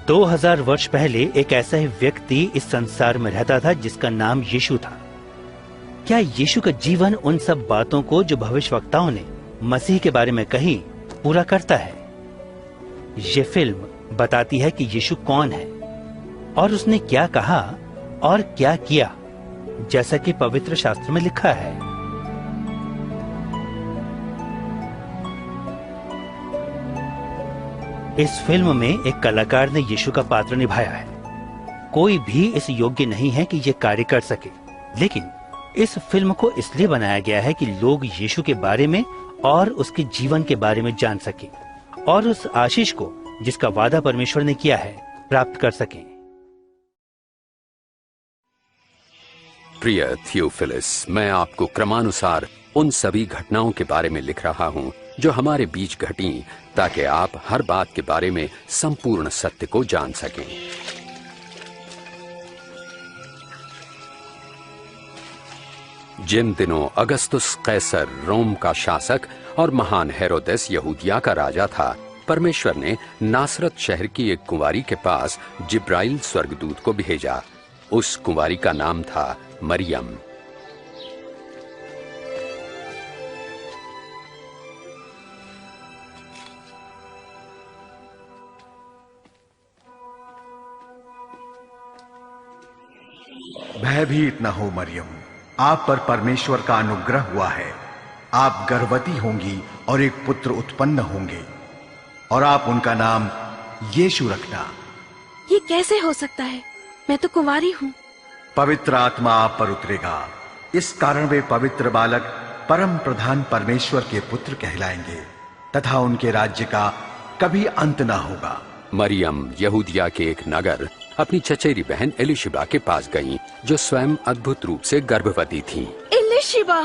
2000 वर्ष पहले एक ऐसा ही व्यक्ति इस संसार में रहता था जिसका नाम यीशु था। क्या यीशु का जीवन उन सब बातों को जो भविष्यवक्ताओं ने मसीह के बारे में कही पूरा करता है? ये फिल्म बताती है कि यीशु कौन है और उसने क्या कहा और क्या किया, जैसा कि पवित्र शास्त्र में लिखा है। इस फिल्म में एक कलाकार ने यीशु का पात्र निभाया है। कोई भी इस योग्य नहीं है कि ये कार्य कर सके, लेकिन इस फिल्म को इसलिए बनाया गया है कि लोग यीशु के बारे में और उसके जीवन के बारे में जान सके और उस आशीष को जिसका वादा परमेश्वर ने किया है प्राप्त कर सकें। प्रिय थियोफिलस, मैं आपको क्रमानुसार उन सभी घटनाओं के बारे में लिख रहा हूं जो हमारे बीच घटी, ताकि आप हर बात के बारे में संपूर्ण सत्य को जान सकें। जिन दिनों अगस्तुस कैसर रोम का शासक और महान हेरोदेस यहूदिया का राजा था, परमेश्वर ने नासरत शहर की एक कुंवारी के पास जिब्राइल स्वर्गदूत को भेजा। उस कुंवारी का नाम था मरियम। भयभीत न हो मरियम, आप पर परमेश्वर का अनुग्रह हुआ है। आप गर्भवती होंगी और एक पुत्र उत्पन्न होंगे और आप उनका नाम यीशु रखना। ये कैसे हो सकता है? मैं तो कुंवारी हूँ। पवित्र आत्मा आप पर उतरेगा, इस कारण वे पवित्र बालक परम प्रधान परमेश्वर के पुत्र कहलाएंगे तथा उनके राज्य का कभी अंत न होगा। मरियम यहूदिया के एक नगर अपनी चचेरी बहन एलिशिबा के पास गईं, जो स्वयं अद्भुत रूप से गर्भवती थीं। एलिशिबा,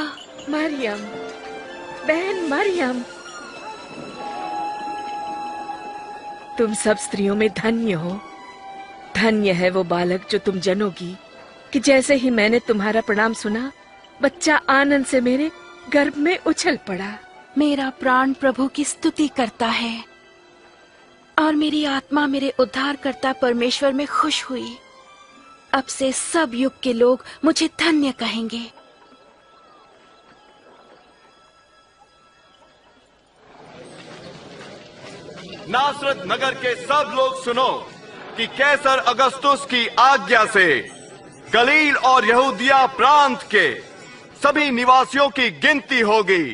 मरियम, बहन मरियम, तुम सब स्त्रियों में धन्य हो। धन्य है वो बालक जो तुम जनोगी, कि जैसे ही मैंने तुम्हारा प्रणाम सुना, बच्चा आनंद से मेरे गर्भ में उछल पड़ा। मेरा प्राण प्रभु की स्तुति करता है और मेरी आत्मा मेरे उद्धारकर्ता परमेश्वर में खुश हुई। अब से सब युग के लोग मुझे धन्य कहेंगे। नासरत नगर के सब लोग सुनो कि कैसर अगस्तुस की आज्ञा से गलील और यहूदिया प्रांत के सभी निवासियों की गिनती होगी।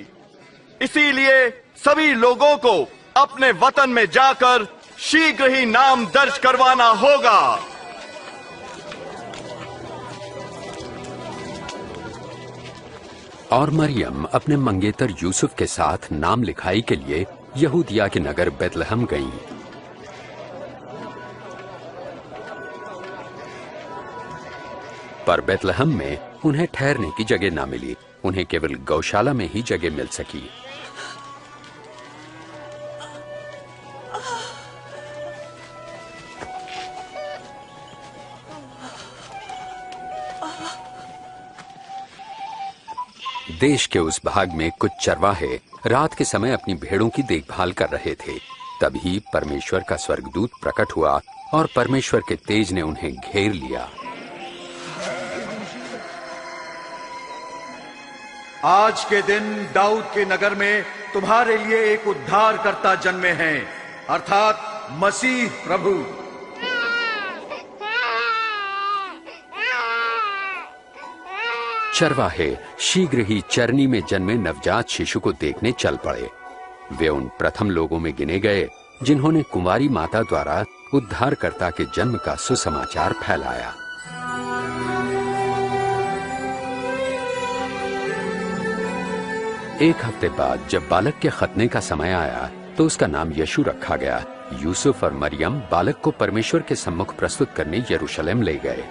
इसीलिए सभी लोगों को अपने वतन में जाकर शीघ्र ही नाम दर्ज करवाना होगा। और मरियम अपने मंगेतर यूसुफ के साथ नाम लिखाई के लिए यहूदिया के नगर बेतलहम गईं। पर बेतलहम में उन्हें ठहरने की जगह ना मिली। उन्हें केवल गौशाला में ही जगह मिल सकी। देश के उस भाग में कुछ चरवाहे रात के समय अपनी भेड़ों की देखभाल कर रहे थे। तभी परमेश्वर का स्वर्गदूत प्रकट हुआ और परमेश्वर के तेज ने उन्हें घेर लिया। आज के दिन दाऊद के नगर में तुम्हारे लिए एक उद्धारकर्ता जन्मे हैं, अर्थात मसीह प्रभु। चरवाहे शीघ्र ही चरनी में जन्मे नवजात शिशु को देखने चल पड़े। वे उन प्रथम लोगों में गिने गए जिन्होंने कुंवारी माता द्वारा उद्धारकर्ता के जन्म का सुसमाचार फैलाया। एक हफ्ते बाद जब बालक के खतने का समय आया तो उसका नाम यीशु रखा गया। यूसुफ और मरियम बालक को परमेश्वर के सम्मुख प्रस्तुत करने यरूशलेम ले गए।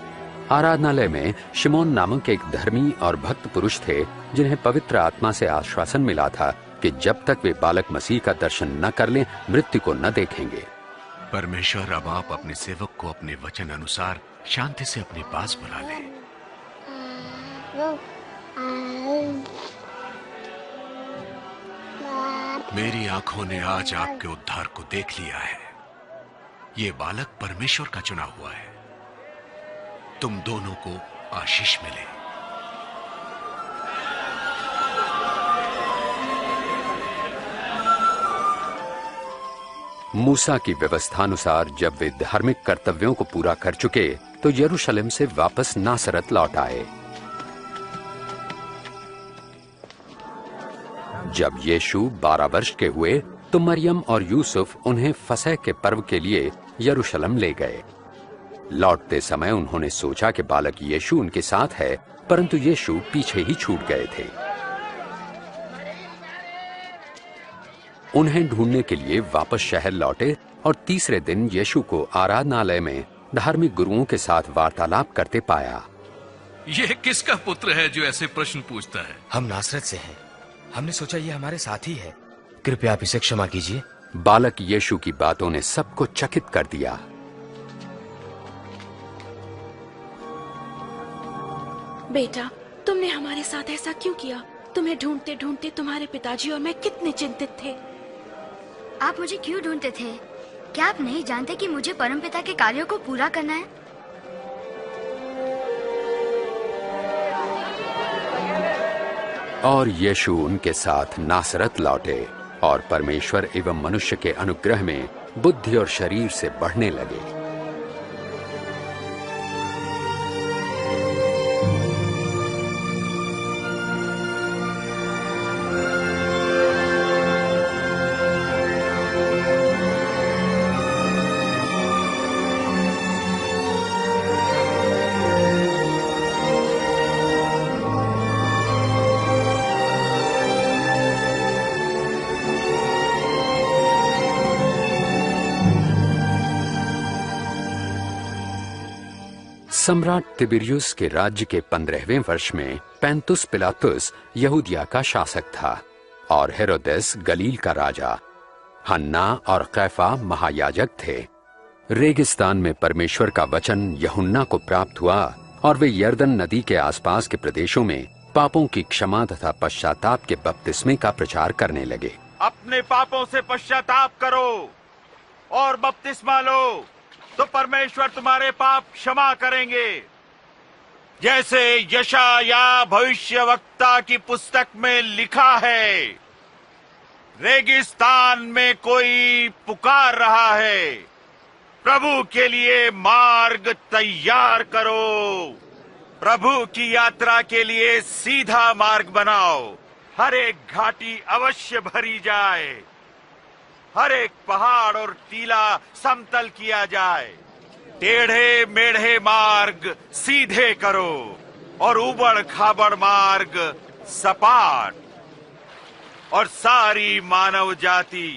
आराधनालय में शिमोन नामक एक धर्मी और भक्त पुरुष थे जिन्हें पवित्र आत्मा से आश्वासन मिला था कि जब तक वे बालक मसीह का दर्शन न कर लें मृत्यु को न देखेंगे। परमेश्वर, अब आप अपने सेवक को अपने वचन अनुसार शांति से अपने पास बुला ले। मेरी आंखों ने आज आपके उद्धार को देख लिया है। ये बालक परमेश्वर का चुना हुआ है। तुम दोनों को आशीष मिले। मूसा की व्यवस्थानुसार जब वे धार्मिक कर्तव्यों को पूरा कर चुके तो यरूशलेम से वापस नासरत लौट आए। जब यीशु 12 वर्ष के हुए तो मरियम और यूसुफ उन्हें फसह के पर्व के लिए यरूशलेम ले गए। लौटते समय उन्होंने सोचा कि बालक यीशु उनके साथ है, परंतु यीशु पीछे ही छूट गए थे। उन्हें ढूंढने के लिए वापस शहर लौटे और तीसरे दिन यीशु को आराधनालय में धार्मिक गुरुओं के साथ वार्तालाप करते पाया। यह किसका पुत्र है जो ऐसे प्रश्न पूछता है? हम नासरत से हैं। हमने सोचा ये हमारे साथी है। कृपया आप इसे क्षमा कीजिए। बालक यीशु की बातों ने सबको चकित कर दिया। बेटा, तुमने हमारे साथ ऐसा क्यों किया? तुम्हें ढूंढते ढूंढते तुम्हारे पिताजी और मैं कितने चिंतित थे। आप मुझे क्यों ढूंढते थे? क्या आप नहीं जानते कि मुझे परमपिता के कार्यों को पूरा करना है? और यीशु उनके साथ नासरत लौटे और परमेश्वर एवं मनुष्य के अनुग्रह में बुद्धि और शरीर से बढ़ने लगे। सम्राट तिबिरियुस के राज्य के 15वें वर्ष में पैंतुस पिलातुस यहूदिया का शासक था और हेरोदेस गलील का राजा। हन्ना और कैफा महायाजक थे। रेगिस्तान में परमेश्वर का वचन यूहन्ना को प्राप्त हुआ और वे यर्दन नदी के आसपास के प्रदेशों में पापों की क्षमा तथा पश्चाताप के बपतिस्मे का प्रचार करने लगे। अपने पापों से पश्चाताप करो और बपतिस्मा लो तो परमेश्वर तुम्हारे पाप क्षमा करेंगे, जैसे यशाया भविष्यवक्ता की पुस्तक में लिखा है। रेगिस्तान में कोई पुकार रहा है, प्रभु के लिए मार्ग तैयार करो, प्रभु की यात्रा के लिए सीधा मार्ग बनाओ। हर एक घाटी अवश्य भरी जाए, हर एक पहाड़ और टीला समतल किया जाए। टेढ़े मेढ़े मार्ग सीधे करो और उबड़ खाबड़ मार्ग सपाट, और सारी मानव जाति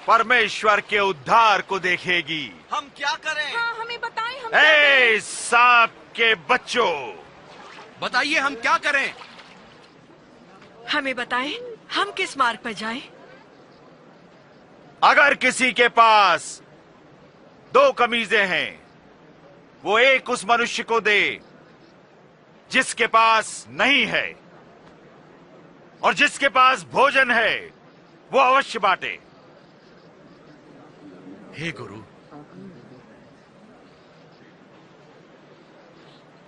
परमेश्वर के उद्धार को देखेगी। हम क्या करें? हाँ, हमें बताएं। सांप के बच्चों, बताइए हम क्या करें? हमें बताएं, हम किस मार्ग पर जाएं? अगर किसी के पास 2 कमीजें हैं, वो एक उस मनुष्य को दे जिसके पास नहीं है, और जिसके पास भोजन है वो अवश्य बांटे। हे गुरु,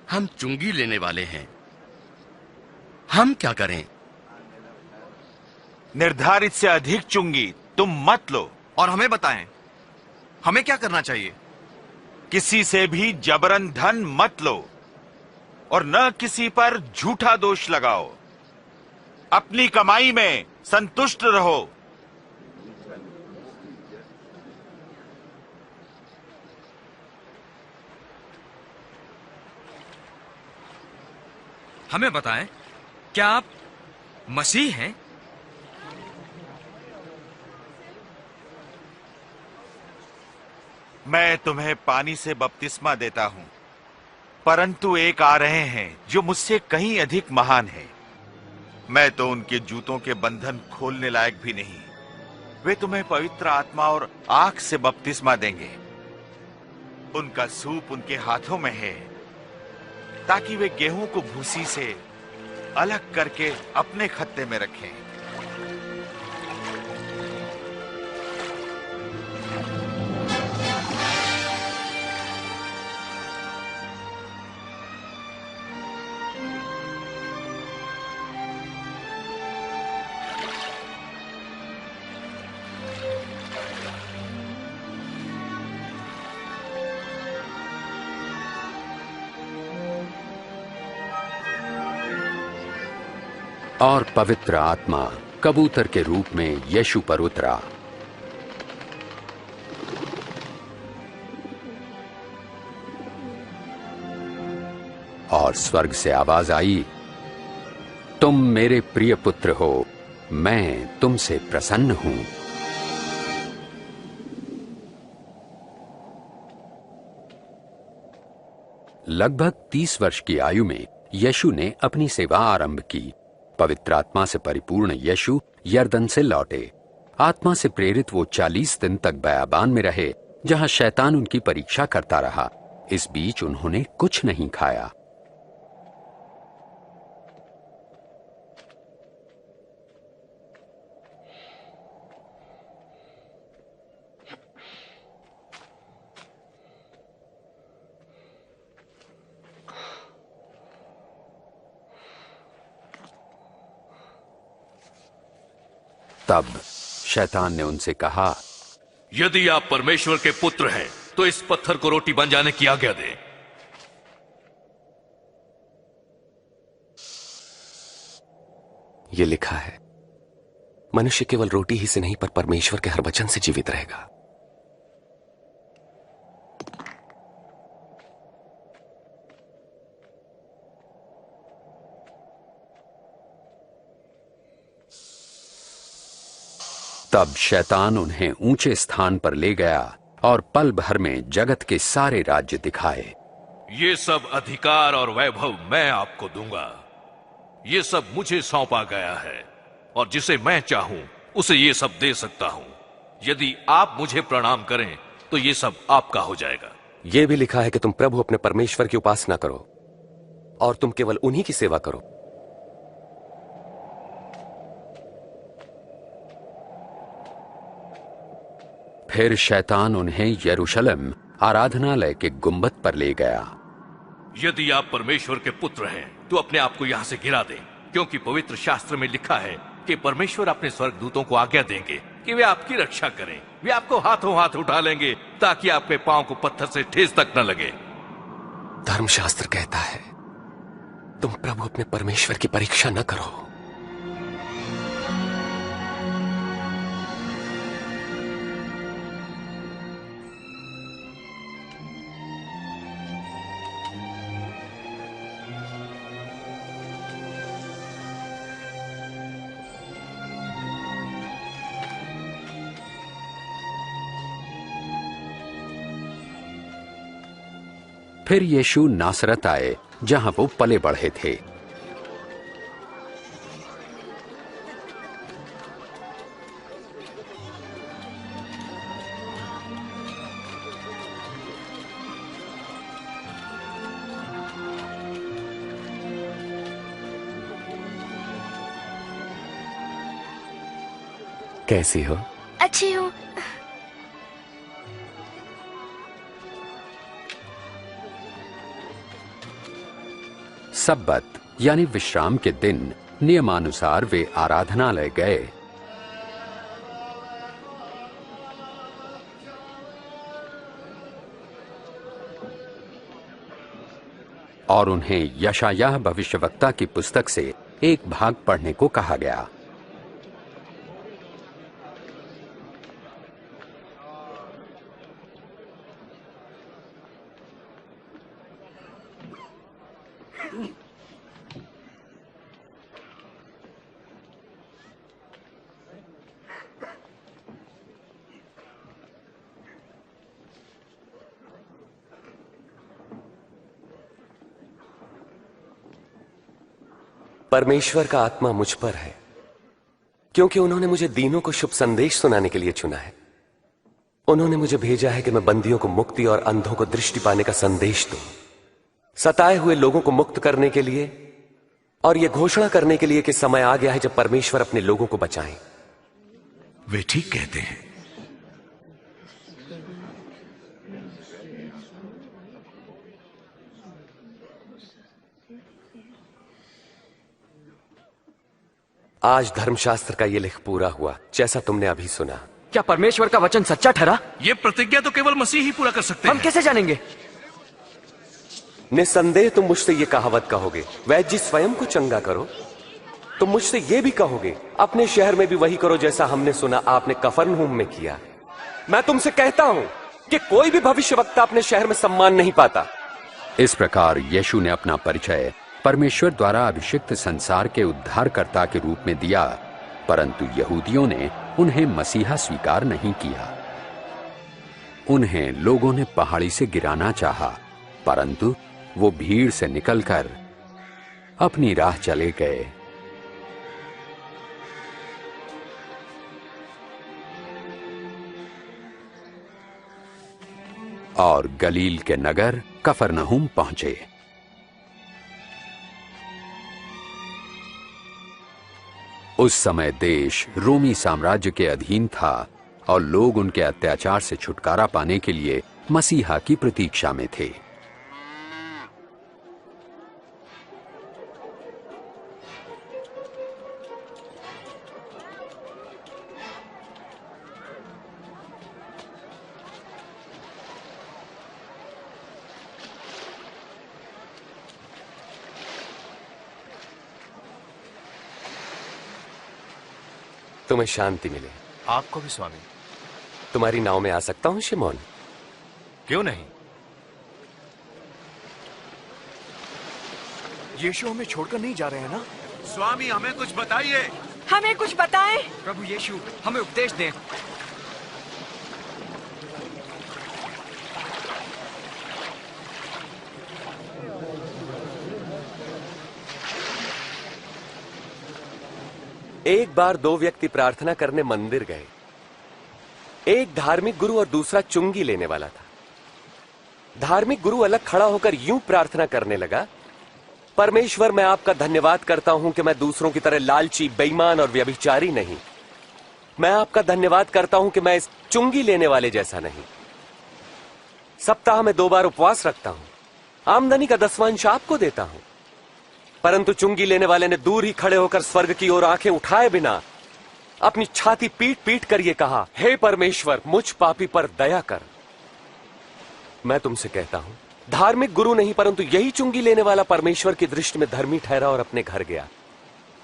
हम चुंगी लेने वाले हैं, हम क्या करें? निर्धारित से अधिक चुंगी तुम मत लो। और हमें बताएं, हमें क्या करना चाहिए? किसी से भी जबरन धन मत लो और न किसी पर झूठा दोष लगाओ। अपनी कमाई में संतुष्ट रहो। हमें बताएं, क्या आप मसीह हैं? मैं तुम्हें पानी से बपतिस्मा देता हूं, परंतु एक आ रहे हैं जो मुझसे कहीं अधिक महान है। मैं तो उनके जूतों के बंधन खोलने लायक भी नहीं। वे तुम्हें पवित्र आत्मा और आग से बपतिस्मा देंगे। उनका सूप उनके हाथों में है, ताकि वे गेहूं को भूसी से अलग करके अपने खत्ते में रखें। और पवित्र आत्मा कबूतर के रूप में यीशु पर उतरा। और स्वर्ग से आवाज आई, तुम मेरे प्रिय पुत्र हो, मैं तुमसे प्रसन्न हूं। लगभग 30 वर्ष की आयु में यीशु ने अपनी सेवा आरंभ की। पवित्र आत्मा से परिपूर्ण यीशु यरदन से लौटे। आत्मा से प्रेरित वो 40 दिन तक बयाबान में रहे, जहां शैतान उनकी परीक्षा करता रहा। इस बीच उन्होंने कुछ नहीं खाया। तब शैतान ने उनसे कहा, यदि आप परमेश्वर के पुत्र हैं तो इस पत्थर को रोटी बन जाने की आज्ञा दें। ये लिखा है, मनुष्य केवल रोटी ही से नहीं पर परमेश्वर के हर वचन से जीवित रहेगा। तब शैतान उन्हें ऊंचे स्थान पर ले गया और पल भर में जगत के सारे राज्य दिखाए। ये सब अधिकार और वैभव मैं आपको दूंगा। ये सब मुझे सौंपा गया है और जिसे मैं चाहूं उसे ये सब दे सकता हूं। यदि आप मुझे प्रणाम करें तो ये सब आपका हो जाएगा। यह भी लिखा है कि तुम प्रभु अपने परमेश्वर की उपासना करो और तुम केवल उन्हीं की सेवा करो। फिर शैतान उन्हें यरूशलेम आराधनालय के गुंबद पर ले गया। यदि आप परमेश्वर के पुत्र हैं तो अपने आप को यहां से गिरा दें, क्योंकि पवित्र शास्त्र में लिखा है कि परमेश्वर अपने स्वर्गदूतों को आज्ञा देंगे कि वे आपकी रक्षा करें। वे आपको हाथों हाथ उठा लेंगे ताकि आपके पांव को पत्थर से ठेस तक न लगे। धर्मशास्त्र कहता है, तुम प्रभु अपने परमेश्वर की परीक्षा न करो। फिर यीशु नासरत आए, जहां वो पले बढ़े थे। कैसी हो? अच्छी हूँ। सब्बत यानी विश्राम के दिन नियमानुसार वे आराधनालय गए। और उन्हें यशायाह भविष्यवक्ता की पुस्तक से एक भाग पढ़ने को कहा गया। परमेश्वर का आत्मा मुझ पर है, क्योंकि उन्होंने मुझे दीनों को शुभ संदेश सुनाने के लिए चुना है। उन्होंने मुझे भेजा है कि मैं बंदियों को मुक्ति और अंधों को दृष्टि पाने का संदेश दूं, सताए हुए लोगों को मुक्त करने के लिए और यह घोषणा करने के लिए कि समय आ गया है जब परमेश्वर अपने लोगों को बचाएं। वे ठीक कहते हैं। आज धर्मशास्त्र का यह लिख पूरा हुआ, जैसा तुमने अभी सुना। क्या परमेश्वर का वचन सच्चा ठहरा? ये प्रतिज्ञा तो केवल मसीह ही पूरा कर सकते हैं। हम कैसे जानेंगे? निसंदेह तुम मुझसे ये कहावत कहोगे, वैद्य जी स्वयं को चंगा करो। तुम मुझसे ये भी कहोगे अपने शहर में भी वही करो जैसा हमने सुना आपने कफरनहूम में किया। मैं तुमसे कहता हूं कि कोई भी भविष्यवक्ता अपने शहर में सम्मान नहीं पाता। इस प्रकार यीशु ने अपना परिचय परमेश्वर द्वारा अभिषिक्त संसार के उद्धारकर्ता के रूप में दिया, परंतु यहूदियों ने उन्हें मसीहा स्वीकार नहीं किया। उन्हें लोगों ने पहाड़ी से गिराना चाहा, परंतु वो भीड़ से निकलकर अपनी राह चले गए। और गलील के नगर कफरनहूम पहुंचे। उस समय देश रोमी साम्राज्य के अधीन था और लोग उनके अत्याचार से छुटकारा पाने के लिए मसीहा की प्रतीक्षा में थे। तुम्हें शांति मिले। आपको भी स्वामी। तुम्हारी नाव में आ सकता हूं शिमोन? क्यों नहीं? यीशु हमें छोड़कर नहीं जा रहे हैं ना? स्वामी हमें कुछ बताइए। हमें कुछ बताएं। प्रभु यीशु हमें उपदेश दें। एक बार दो व्यक्ति प्रार्थना करने मंदिर गए। एक धार्मिक गुरु और दूसरा चुंगी लेने वाला था। धार्मिक गुरु अलग खड़ा होकर यूं प्रार्थना करने लगा, परमेश्वर मैं आपका धन्यवाद करता हूं कि मैं दूसरों की तरह लालची, बेईमान और व्यभिचारी नहीं। मैं आपका धन्यवाद करता हूं कि मैं इस चुंगी लेने वाले जैसा नहीं। सप्ताह में 2 बार उपवास रखता हूं, आमदनी का 10वां आपको देता हूं। परंतु चुंगी लेने वाले ने दूर ही खड़े होकर स्वर्ग की ओर आंखें उठाए बिना अपनी छाती पीट पीट कर यह कहा, हे परमेश्वर मुझ पापी पर दया कर। मैं तुमसे कहता हूं, धार्मिक गुरु नहीं परंतु यही चुंगी लेने वाला परमेश्वर की दृष्टि में धर्मी ठहरा और अपने घर गया।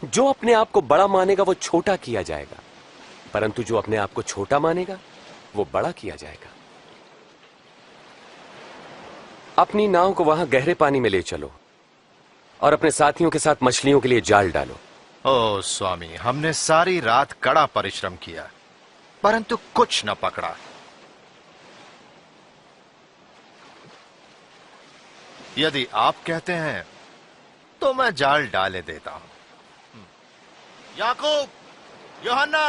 जो अपने आप को बड़ा मानेगा वो छोटा किया जाएगा, परंतु जो अपने आप को छोटा मानेगा वो बड़ा किया जाएगा। अपनी नाव को वहां गहरे पानी में ले चलो और अपने साथियों के साथ मछलियों के लिए जाल डालो। ओ स्वामी, हमने सारी रात कड़ा परिश्रम किया परंतु कुछ न पकड़ा। यदि आप कहते हैं तो मैं जाल डाले देता हूं। याकूब, यूहन्ना,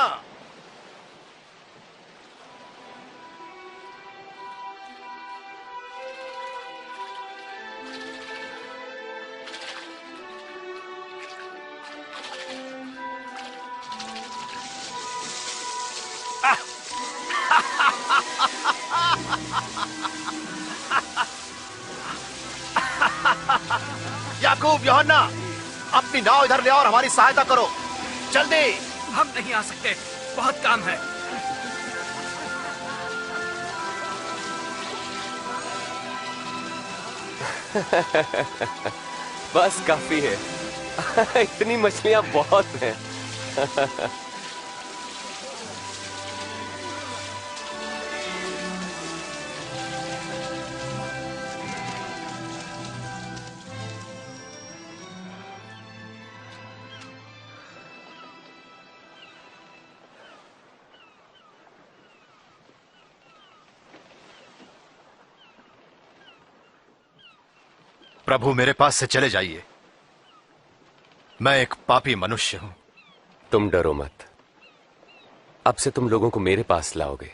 याकूब, यूहन्ना, अपनी नाव इधर ले और हमारी सहायता करो, जल्दी। हम नहीं आ सकते, बहुत काम है। बस काफी है। इतनी मछलियां बहुत हैं। प्रभु मेरे पास से चले जाइए, मैं एक पापी मनुष्य हूं। तुम डरो मत, अब से तुम लोगों को मेरे पास लाओगे।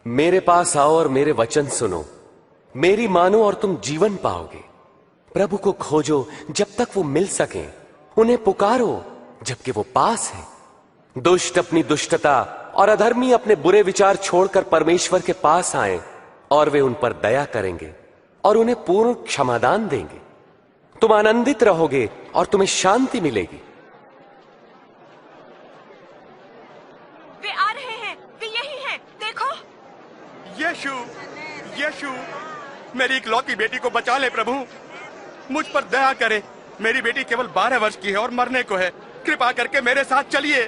मेरे पास आओ और मेरे वचन सुनो, मेरी मानो और तुम जीवन पाओगे। प्रभु को खोजो जब तक वो मिल सके, उन्हें पुकारो जबकि वो पास है। दुष्ट अपनी दुष्टता और अधर्मी अपने बुरे विचार छोड़कर परमेश्वर के पास आएं और वे उन पर दया करेंगे और उन्हें पूर्ण क्षमादान देंगे। तुम आनंदित रहोगे और तुम्हें शांति मिलेगी। वे आ रहे मेरी इकलौती बेटी को बचा ले प्रभु, मुझ पर दया करे। मेरी बेटी केवल 12 वर्ष की है और मरने को है। कृपा करके मेरे साथ चलिए।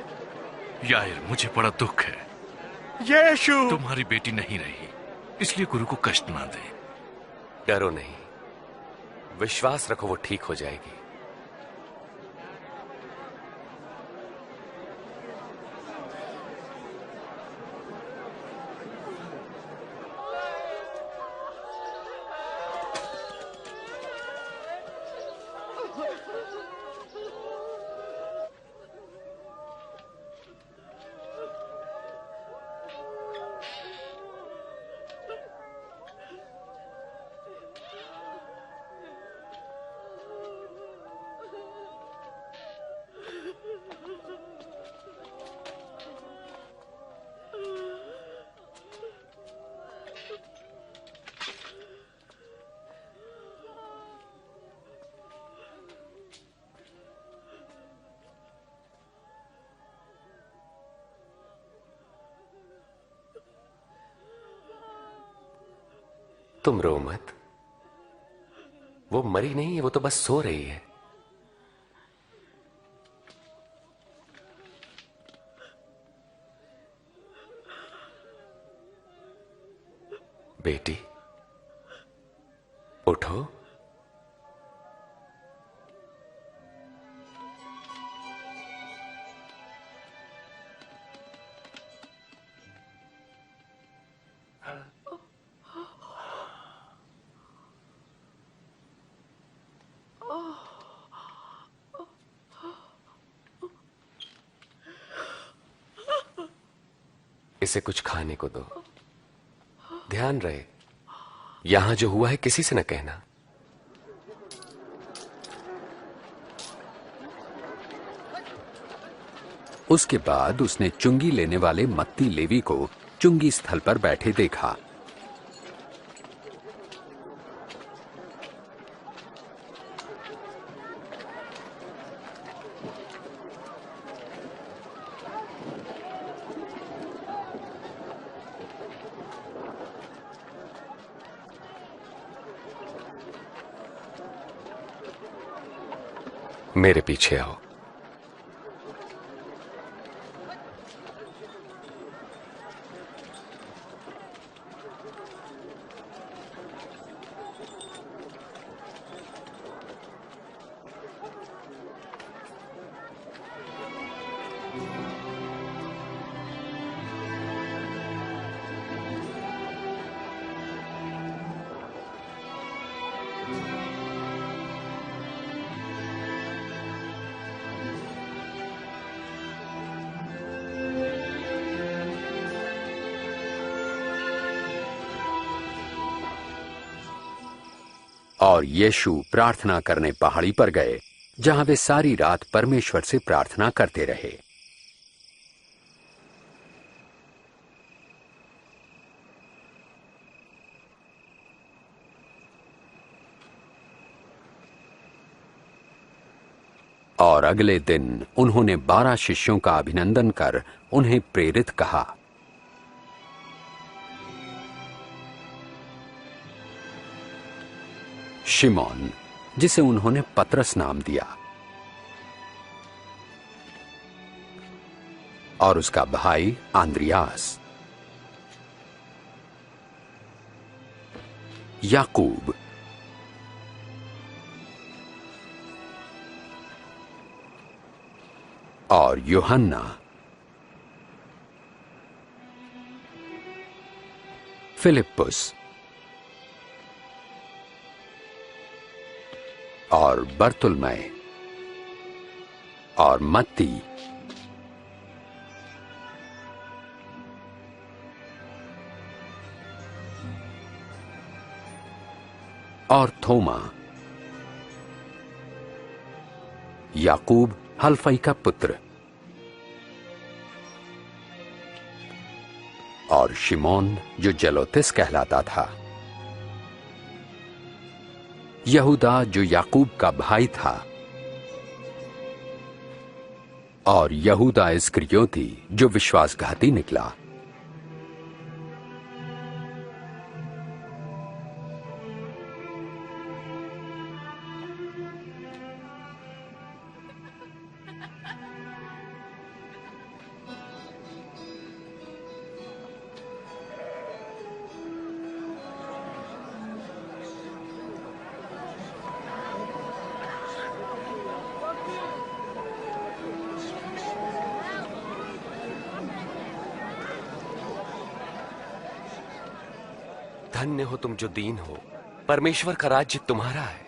याइर, मुझे बड़ा दुख है। यीशु, तुम्हारी बेटी नहीं रही, इसलिए गुरु को कष्ट ना दे। डरो नहीं, विश्वास रखो, वो ठीक हो जाएगी। तुम रो मत, वो मरी नहीं है, वो तो बस सो रही है। बेटी उठो। इसे कुछ खाने को दो। ध्यान रहे, यहां जो हुआ है किसी से न कहना। उसके बाद उसने चुंगी लेने वाले मत्ती लेवी को चुंगी स्थल पर बैठे देखा। मेरे पीछे आओ। और यीशु प्रार्थना करने पहाड़ी पर गए, जहां वे सारी रात परमेश्वर से प्रार्थना करते रहे। और अगले दिन उन्होंने 12 शिष्यों का अभिनंदन कर उन्हें प्रेरित कहा। शिमोन, जिसे उन्होंने पतरस नाम दिया, और उसका भाई आंद्रियास, याकूब, और यूहन्ना, फिलिप्पुस, और बर्तुलमै, और मत्ती, और थोमा, याकूब हल्फई का पुत्र, और शिमोन जो जलोतिस कहलाता था, यहूदा जो याकूब का भाई था, और यहूदा इस्करियोती जो विश्वासघाती निकला। धन्य हो तुम जो दीन हो, परमेश्वर का राज्य तुम्हारा है।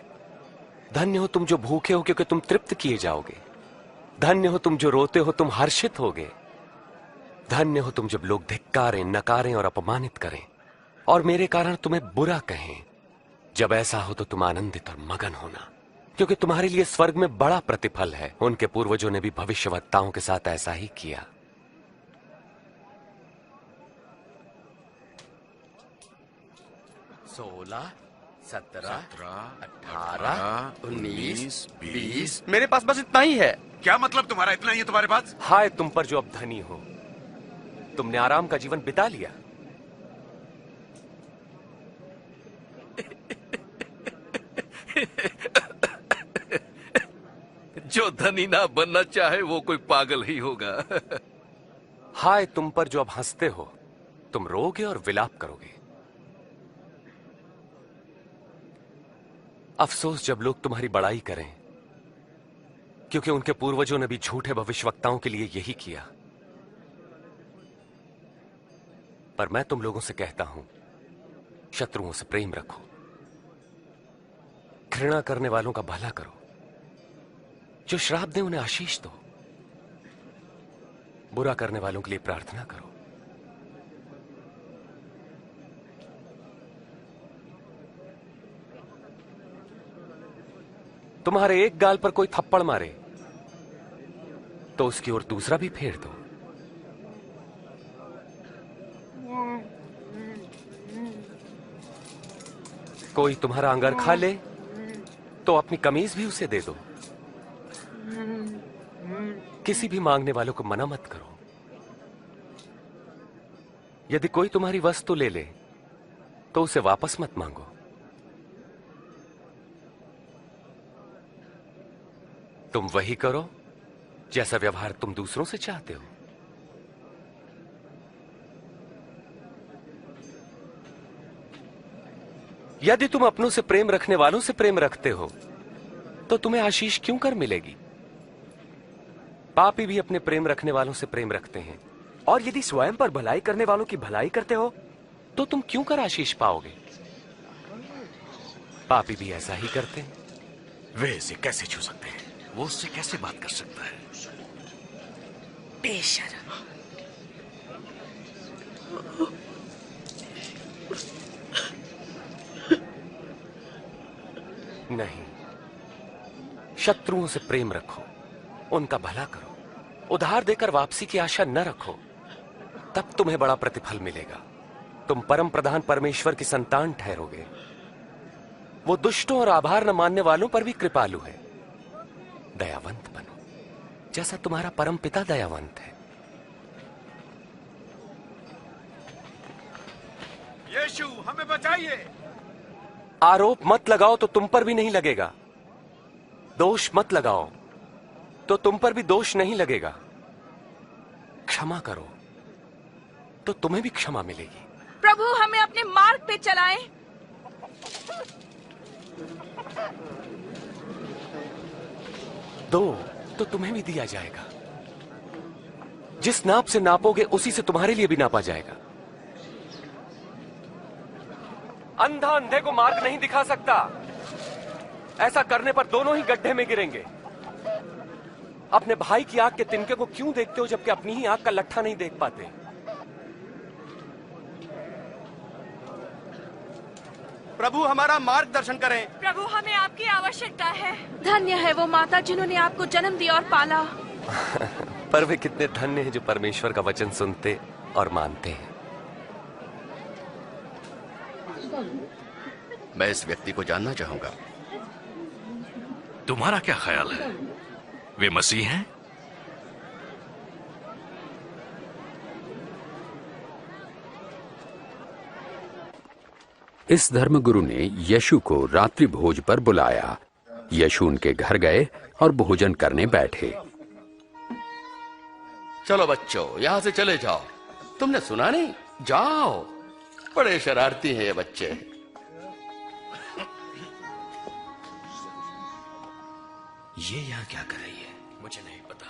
धन्य हो तुम जो भूखे हो, क्योंकि तुम तृप्त किए जाओगे। धन्य हो तुम जो रोते हो, तुम हर्षित होगे। धन्य हो तुम जब लोग धिक्कारें, नकारें और अपमानित करें और मेरे कारण तुम्हें बुरा कहें। जब ऐसा हो तो तुम आनंदित और मगन होना, क्योंकि तुम्हारे लिए स्वर्ग में बड़ा प्रतिफल है। उनके पूर्वजों ने भी भविष्यवक्ताओं के साथ ऐसा ही किया। सोलह, 17, 18, 19, 20। मेरे पास बस इतना ही है। क्या मतलब तुम्हारा इतना ही है तुम्हारे पास? हाय तुम पर जो अब धनी हो, तुमने आराम का जीवन बिता लिया। जो धनी ना बनना चाहे वो कोई पागल ही होगा। हाय तुम पर जो अब हंसते हो, तुम रोगे और विलाप करोगे। अफसोस जब लोग तुम्हारी बड़ाई करें, क्योंकि उनके पूर्वजों ने भी झूठे भविष्यवक्ताओं के लिए यही किया। पर मैं तुम लोगों से कहता हूं, शत्रुओं से प्रेम रखो, घृणा करने वालों का भला करो, जो श्राप दे उन्हें आशीष दो, बुरा करने वालों के लिए प्रार्थना करो। तुम्हारे एक गाल पर कोई थप्पड़ मारे तो उसकी ओर दूसरा भी फेर दो। कोई तुम्हारा अंगर खा ले तो अपनी कमीज भी उसे दे दो। किसी भी मांगने वालों को मना मत करो। यदि कोई तुम्हारी वस्तु ले ले तो उसे वापस मत मांगो। तुम वही करो जैसा व्यवहार तुम दूसरों से चाहते हो। यदि तुम अपनों से प्रेम रखने वालों से प्रेम रखते हो तो तुम्हें आशीष क्यों कर मिलेगी? पापी भी अपने प्रेम रखने वालों से प्रेम रखते हैं। और यदि स्वयं पर भलाई करने वालों की भलाई करते हो तो तुम क्यों कर आशीष पाओगे? पापी भी ऐसा ही करते हैं। वे इसे कैसे छू सकते हैं? वो उससे कैसे बात कर सकता है? बेशर्म। नहीं, शत्रुओं से प्रेम रखो, उनका भला करो, उधार देकर वापसी की आशा न रखो, तब तुम्हें बड़ा प्रतिफल मिलेगा। तुम परम प्रधान परमेश्वर की संतान ठहरोगे। वो दुष्टों और आभार न मानने वालों पर भी कृपालु है। दयावंत बनो जैसा तुम्हारा परम पिता दयावंत है। यीशु हमें बचाइए। आरोप मत लगाओ तो तुम पर भी नहीं लगेगा। दोष मत लगाओ तो तुम पर भी दोष नहीं लगेगा। क्षमा करो तो तुम्हें भी क्षमा मिलेगी। प्रभु हमें अपने मार्ग पे चलाएं। दो तो तुम्हें भी दिया जाएगा। जिस नाप से नापोगे उसी से तुम्हारे लिए भी नापा जाएगा। अंधा अंधे को मार्ग नहीं दिखा सकता। ऐसा करने पर दोनों ही गड्ढे में गिरेंगे। अपने भाई की आंख के तिनके को क्यों देखते हो जबकि अपनी ही आंख का लट्ठा नहीं देख पाते? प्रभु हमारा मार्गदर्शन करें। प्रभु हमें आपकी आवश्यकता है। धन्य है वो माता जिन्होंने आपको जन्म दिया और पाला। पर वे कितने धन्य हैं जो परमेश्वर का वचन सुनते और मानते हैं। मैं इस व्यक्ति को जानना चाहूंगा। तुम्हारा क्या ख्याल है, वे मसीह हैं? इस धर्मगुरु ने यीशु को रात्रि भोज पर बुलाया। यीशु उनके घर गए और भोजन करने बैठे। चलो बच्चों, यहां से चले जाओ। तुमने सुना नहीं? जाओ। बड़े शरारती हैं ये बच्चे। ये यहाँ क्या कर रही है? मुझे नहीं पता।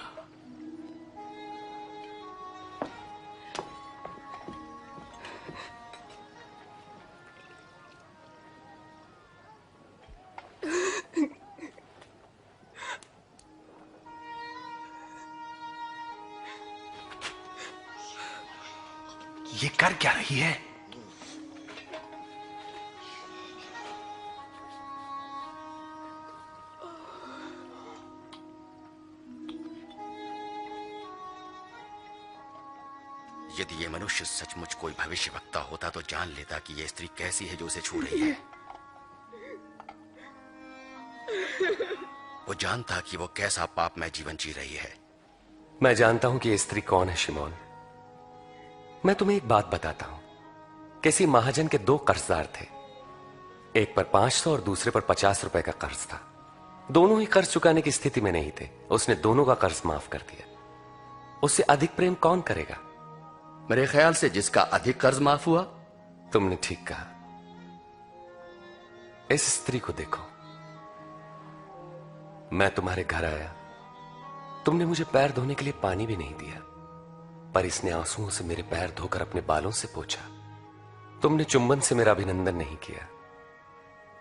ये कर क्या रही है? यदि ये मनुष्य सचमुच कोई भविष्यवक्ता होता तो जान लेता कि ये स्त्री कैसी है जो उसे छू रही है। वो जानता कि वो कैसा पापमय जीवन जी रही है। मैं जानता हूं कि ये स्त्री कौन है शिमोन। मैं तुम्हें एक बात बताता हूं। किसी महाजन के 2 कर्जदार थे। एक पर 500 और दूसरे पर 50 रुपए का कर्ज था। दोनों ही कर्ज चुकाने की स्थिति में नहीं थे। उसने दोनों का कर्ज माफ कर दिया। उससे अधिक प्रेम कौन करेगा? मेरे ख्याल से जिसका अधिक कर्ज माफ हुआ। तुमने ठीक कहा। इस स्त्री को देखो। मैं तुम्हारे घर आया, तुमने मुझे पैर धोने के लिए पानी भी नहीं दिया, पर इसने आंसुओं से मेरे पैर धोकर अपने बालों से पोंछा। तुमने चुंबन से मेरा अभिनंदन नहीं किया,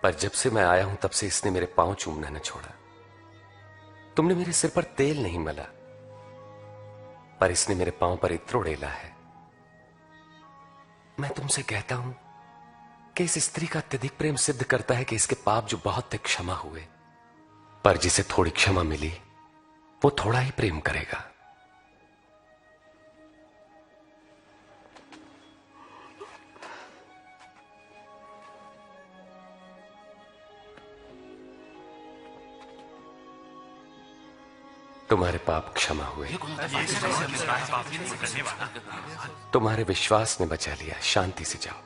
पर जब से मैं आया हूं तब से इसने मेरे पांव चूमना न छोड़ा। तुमने मेरे सिर पर तेल नहीं मला, पर इसने मेरे पांव पर इत्र उड़ेला है। मैं तुमसे कहता हूं कि इस स्त्री का अत्यधिक प्रेम सिद्ध करता है कि इसके पाप जो बहुत थे क्षमा हुए, पर जिसे थोड़ी क्षमा मिली वो थोड़ा ही प्रेम करेगा। तुम्हारे पाप क्षमा हुए। तुम्हारे विश्वास ने बचा लिया। शांति से जाओ।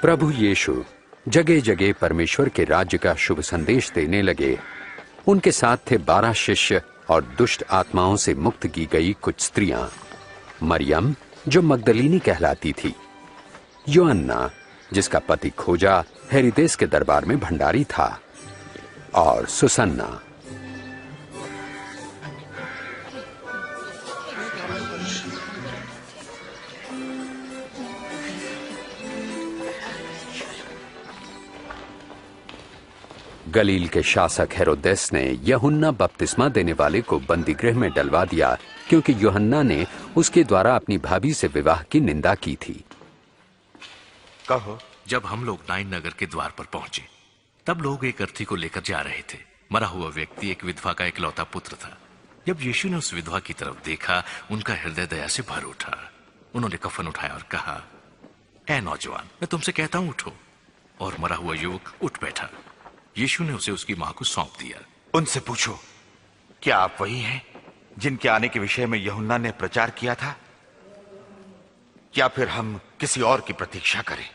प्रभु यीशु जगह जगह परमेश्वर के राज्य का शुभ संदेश देने लगे। उनके साथ थे 12 शिष्य और दुष्ट आत्माओं से मुक्त की गई कुछ स्त्रियां। मरियम जो मगदलीनी कहलाती थी, योअन्ना जिसका पति खोजा हेरोदेस के दरबार में भंडारी था, और सुसन्ना। गलील के शासक हेरोदेस ने यूहन्ना बपतिस्मा देने वाले को बंदीगृह में डलवा दिया, क्योंकि यूहन्ना ने उसके द्वारा अपनी भाभी से विवाह की निंदा की थी। कहो। जब हम लोग नाइन नगर के द्वार पर पहुंचे, तब लोग एक अर्थी को लेकर जा रहे थे। मरा हुआ व्यक्ति एक विधवा का इकलौता पुत्र था। जब यीशु ने उस विधवा की तरफ देखा, उनका हृदय दया से भर उठा। उन्होंने कफन उठाया और कहा, ऐ नौजवान, मैं तुमसे कहता हूं उठो। और मरा हुआ युवक उठ बैठा। यीशु ने उसे उसकी मां को सौंप दिया। उनसे पूछो, क्या आप वही हैं जिनके आने के विषय में यूहन्ना ने प्रचार किया था, या फिर हम किसी और की प्रतीक्षा करें?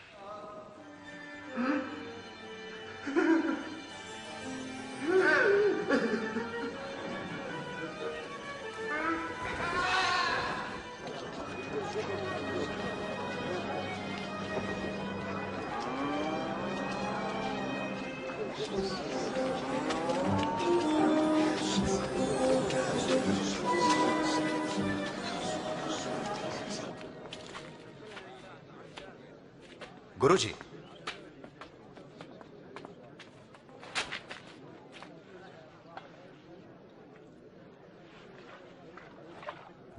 गुरुजी,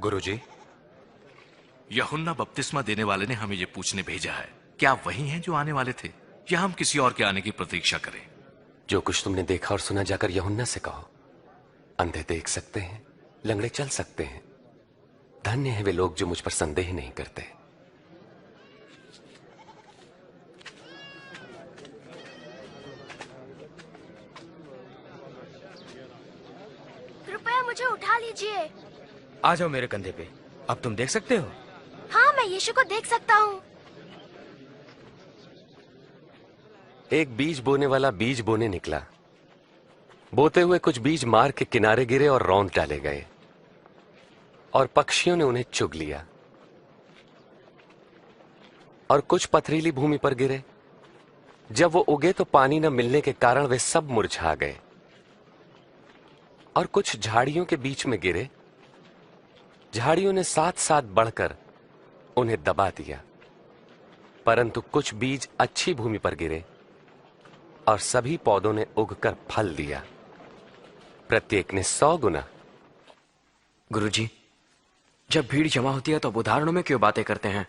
गुरुजी, यूहन्ना बपतिस्मा देने वाले ने हमें ये पूछने भेजा है, क्या आप वही हैं जो आने वाले थे, या हम किसी और के आने की प्रतीक्षा करें? जो कुछ तुमने देखा और सुना जाकर यूहन्ना से कहो। अंधे देख सकते हैं, लंगड़े चल सकते हैं। धन्य है वे लोग जो मुझ पर संदेह नहीं करते। कृपया मुझे उठा लीजिए। आ जाओ मेरे कंधे पे। अब तुम देख सकते हो? हाँ, मैं यीशु को देख सकता हूँ। एक बीज बोने वाला बीज बोने निकला। बोते हुए कुछ बीज मार्ग के किनारे गिरे और रौंद डाले गए, और पक्षियों ने उन्हें चुग लिया। और कुछ पथरीली भूमि पर गिरे, जब वो उगे तो पानी न मिलने के कारण वे सब मुरझा गए और कुछ झाड़ियों के बीच में गिरे। झाड़ियों ने साथ साथ बढ़कर उन्हें दबा दिया, परंतु कुछ बीज अच्छी भूमि पर गिरे और सभी पौधों ने उगकर फल दिया, प्रत्येक ने 100 गुना। गुरुजी, जब भीड़ जमा होती है तो उदाहरणों में क्यों बातें करते हैं?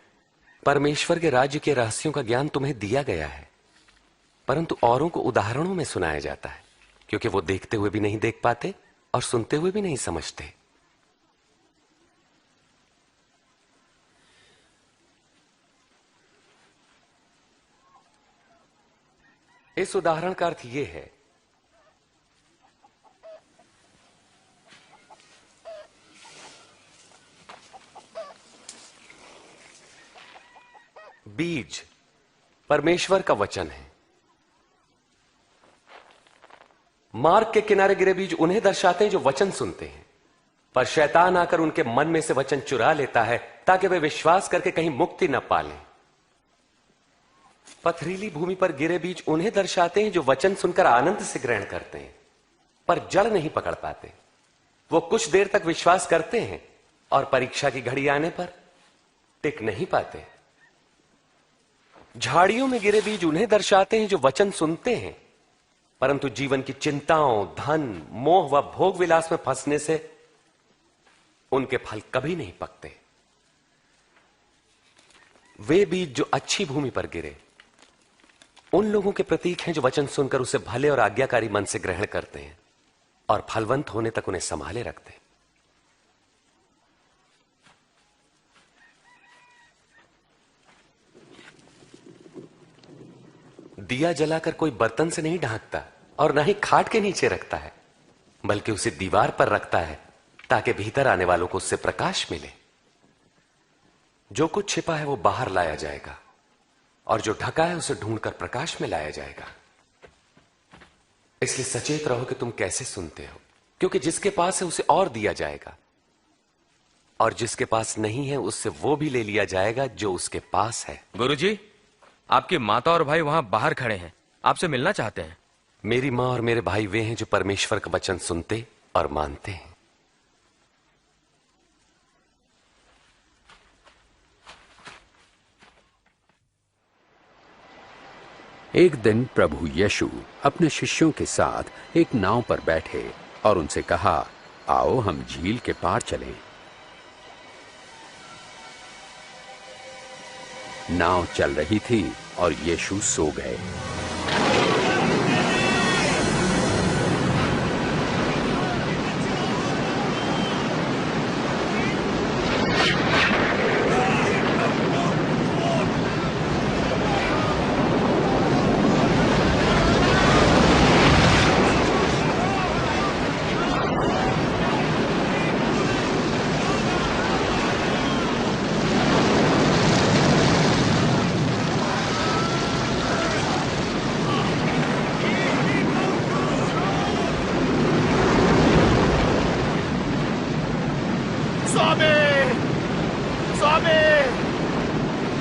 परमेश्वर के राज्य के रहस्यों का ज्ञान तुम्हें दिया गया है, परंतु औरों को उदाहरणों में सुनाया जाता है, क्योंकि वो देखते हुए भी नहीं देख पाते और सुनते हुए भी नहीं समझते। इस उदाहरण का अर्थ यह है बीज परमेश्वर का वचन है। मार्ग के किनारे गिरे बीज उन्हें दर्शाते हैं जो वचन सुनते हैं, पर शैतान आकर उनके मन में से वचन चुरा लेता है ताकि वे विश्वास करके कहीं मुक्ति न पालें। पथरीली भूमि पर गिरे बीज उन्हें दर्शाते हैं जो वचन सुनकर आनंद से ग्रहण करते हैं, पर जड़ नहीं पकड़ पाते। वो कुछ देर तक विश्वास करते हैं और परीक्षा की घड़ी आने पर टिक नहीं पाते। झाड़ियों में गिरे बीज उन्हें दर्शाते हैं जो वचन सुनते हैं, परंतु जीवन की चिंताओं, धन, मोह व भोग विलास में फंसने से उनके फल कभी नहीं पकते। वे बीज जो अच्छी भूमि पर गिरे उन लोगों के प्रतीक हैं जो वचन सुनकर उसे भले और आज्ञाकारी मन से ग्रहण करते हैं और फलवंत होने तक उन्हें संभाले रखते हैं। दिया जलाकर कोई बर्तन से नहीं ढांकता और ना ही खाट के नीचे रखता है, बल्कि उसे दीवार पर रखता है ताकि भीतर आने वालों को उससे प्रकाश मिले। जो कुछ छिपा है वो बाहर लाया जाएगा और जो ढका है उसे ढूंढकर प्रकाश में लाया जाएगा। इसलिए सचेत रहो कि तुम कैसे सुनते हो, क्योंकि जिसके पास है उसे और दिया जाएगा और जिसके पास नहीं है उससे वो भी ले लिया जाएगा जो उसके पास है। गुरुजी, आपकी माता और भाई वहां बाहर खड़े हैं, आपसे मिलना चाहते हैं। मेरी मां और मेरे भाई वे हैं जो परमेश्वर का वचन सुनते और मानते हैं। एक दिन प्रभु यीशु अपने शिष्यों के साथ एक नाव पर बैठे और उनसे कहा, आओ हम झील के पार चलें। नाव चल रही थी और यीशु सो गए।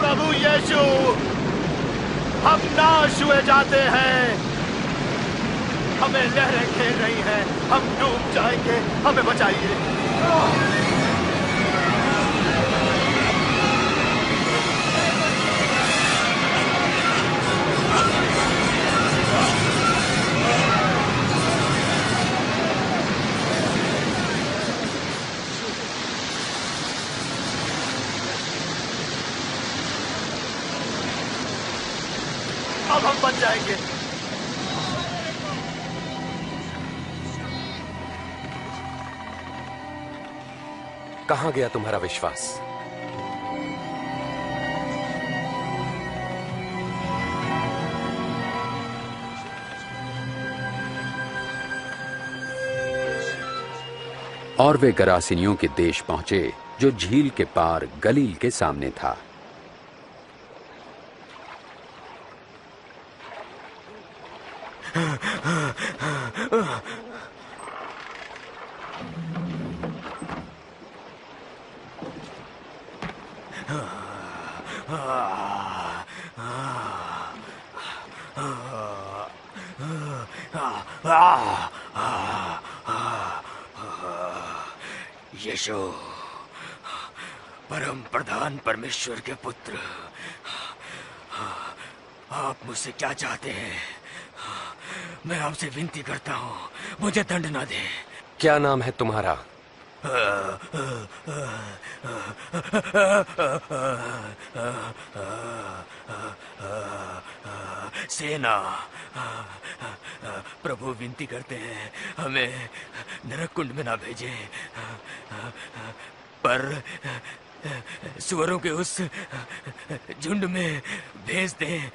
प्रभु यीशु, हम नाश हुए जाते हैं, हमें लहरें घेर रही हैं, हम डूब जाएंगे, हमें बचाइए। अब हम बच जाएंगे। कहां गया तुम्हारा विश्वास? और वे गरासिनियों के देश पहुंचे जो झील के पार गलील के सामने था। यीशु, परम प्रधान परमेश्वर के पुत्र, आप मुझसे क्या चाहते हैं? मैं आपसे विनती करता हूँ, मुझे दंड ना दे। क्या नाम है तुम्हारा? सेना। प्रभु विनती करते हैं हमें नरक कुंड में ना भेजें, पर सुअरों के उस झुंड में भेज दें।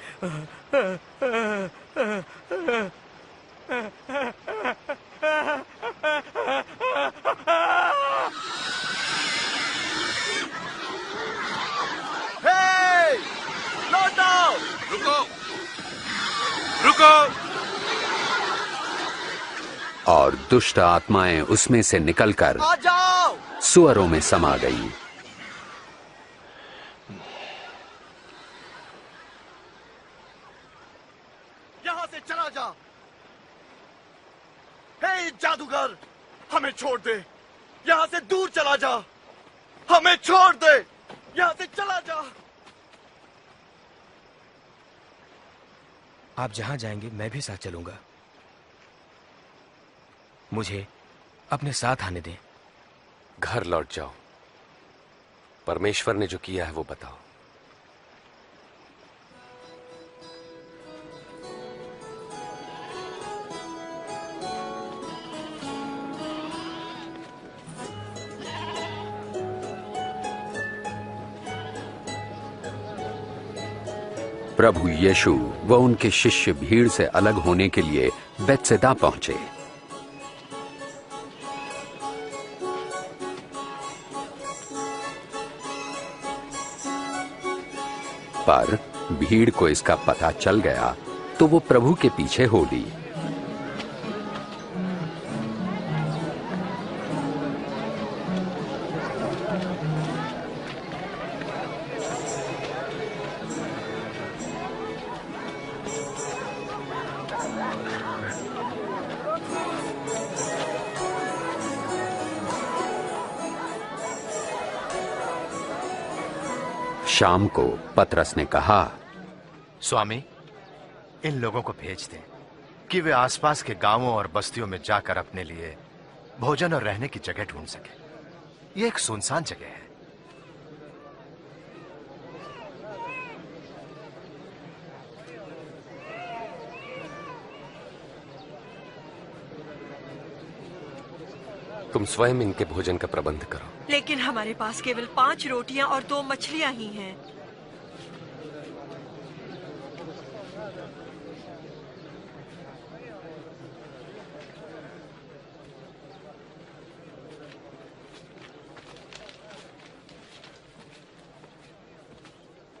लौटो! रुको! रुको! और दुष्ट आत्माएं उसमें से निकलकर आ जाओ! सुअरों में समा गई। यहां से चला जा। हे जादूगर, हमें छोड़ दे। यहां से दूर चला जा। हमें छोड़ दे। यहां से चला जा। आप जहां जाएंगे मैं भी साथ चलूंगा। मुझे अपने साथ आने दें। घर लौट जाओ। परमेश्वर ने जो किया है वो बताओ। प्रभु यीशु व उनके शिष्य भीड़ से अलग होने के लिए बेत्सैदा पहुंचे। पर भीड़ को इसका पता चल गया तो वो प्रभु के पीछे हो ली। शाम को पतरस ने कहा, स्वामी, इन लोगों को भेज दें कि वे आसपास के गांवों और बस्तियों में जाकर अपने लिए भोजन और रहने की जगह ढूंढ सके। ये एक सुनसान जगह है। तुम स्वयं इनके भोजन का प्रबंध करो। लेकिन हमारे पास केवल 5 रोटियां और 2 मछलियां ही हैं।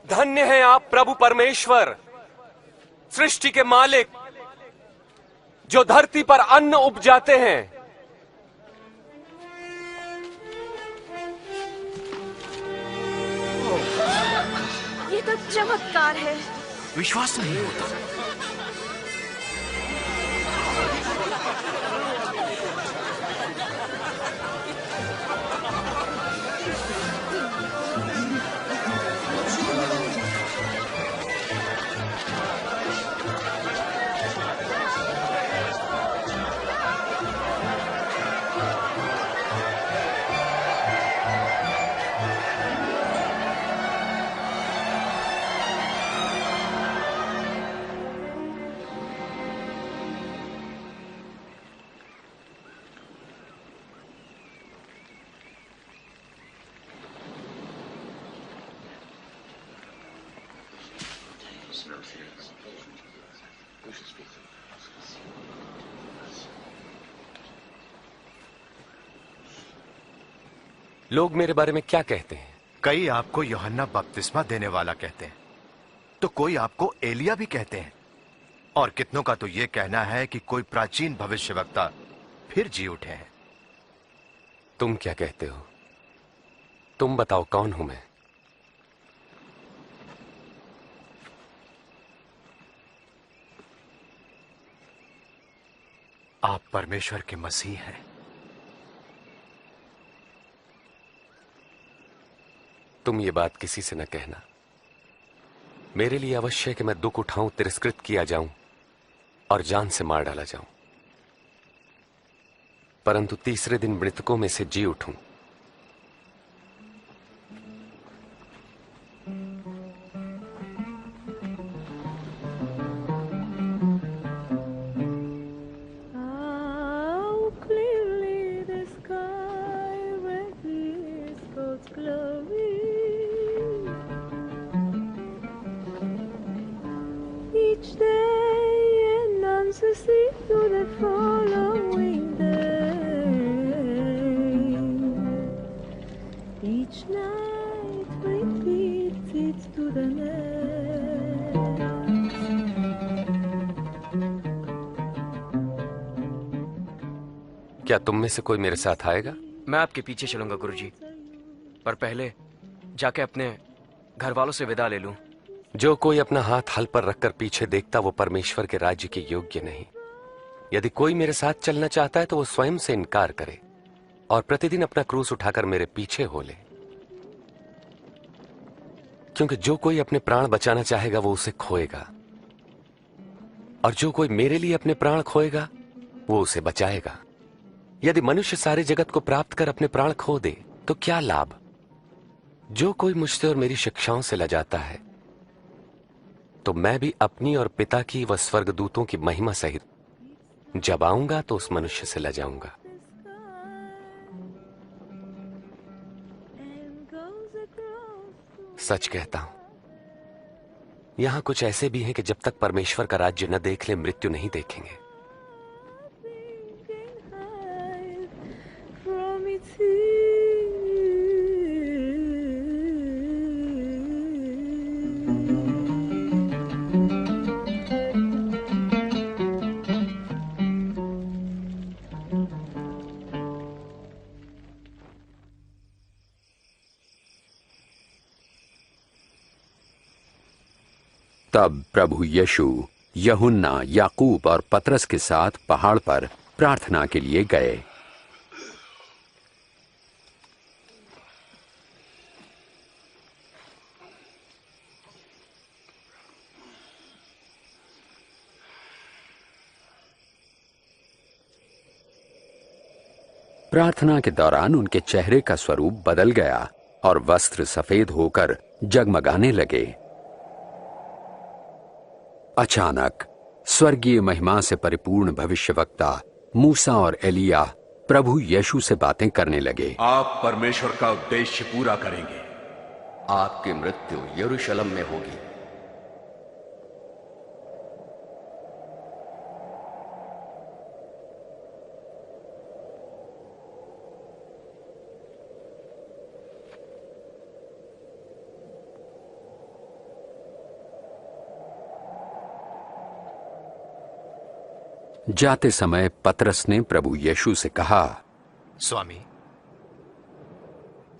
धन्य है आप प्रभु परमेश्वर, सृष्टि के मालिक, जो धरती पर अन्न उपजाते हैं। ये तो चमत्कार है। विश्वास नहीं होता। लोग मेरे बारे में क्या कहते हैं? कई आपको यूहन्ना बपतिस्मा देने वाला कहते हैं, तो कोई आपको एलिया भी कहते हैं, और कितनों का तो ये कहना है कि कोई प्राचीन भविष्यवक्ता फिर जी उठे हैं। तुम क्या कहते हो? तुम बताओ, कौन हूं मैं? आप परमेश्वर के मसीह हैं। तुम ये बात किसी से न कहना। मेरे लिए अवश्य है कि मैं दुख उठाऊं, तिरस्कृत किया जाऊं और जान से मार डाला जाऊं, परंतु तीसरे दिन मृतकों में से जी उठूं। Each day an answer to the following day. Each night repeats it to the next. क्या तुम में से कोई मेरे साथ आएगा? मैं आपके पीछे चलूंगा गुरुजी, पर पहले जाके अपने घर वालों से विदा ले लूं। जो कोई अपना हाथ हल पर रखकर पीछे देखता वो परमेश्वर के राज्य के योग्य नहीं। यदि कोई मेरे साथ चलना चाहता है तो वो स्वयं से इनकार करे और प्रतिदिन अपना क्रूस उठाकर मेरे पीछे हो ले। क्योंकि जो कोई अपने प्राण बचाना चाहेगा वो उसे खोएगा, और जो कोई मेरे लिए अपने प्राण खोएगा वो उसे बचाएगा। यदि मनुष्य सारे जगत को प्राप्त कर अपने प्राण खो दे तो क्या लाभ? जो कोई मुझसे और मेरी शिक्षाओं से लजाता है तो मैं भी अपनी और पिता की व स्वर्गदूतों की महिमा सहित जब आऊंगा तो उस मनुष्य से लजाऊंगा। सच कहता हूं, यहां कुछ ऐसे भी हैं कि जब तक परमेश्वर का राज्य न देख ले मृत्यु नहीं देखेंगे। तब प्रभु यीशु यूहन्ना, याकूब और पतरस के साथ पहाड़ पर प्रार्थना के लिए गए। प्रार्थना के दौरान उनके चेहरे का स्वरूप बदल गया और वस्त्र सफेद होकर जगमगाने लगे। अचानक स्वर्गीय महिमा से परिपूर्ण भविष्यवक्ता मूसा और एलिया प्रभु यीशु से बातें करने लगे। आप परमेश्वर का उद्देश्य पूरा करेंगे। आपकी मृत्यु यरूशलेम में होगी। जाते समय पतरस ने प्रभु यीशु से कहा, स्वामी,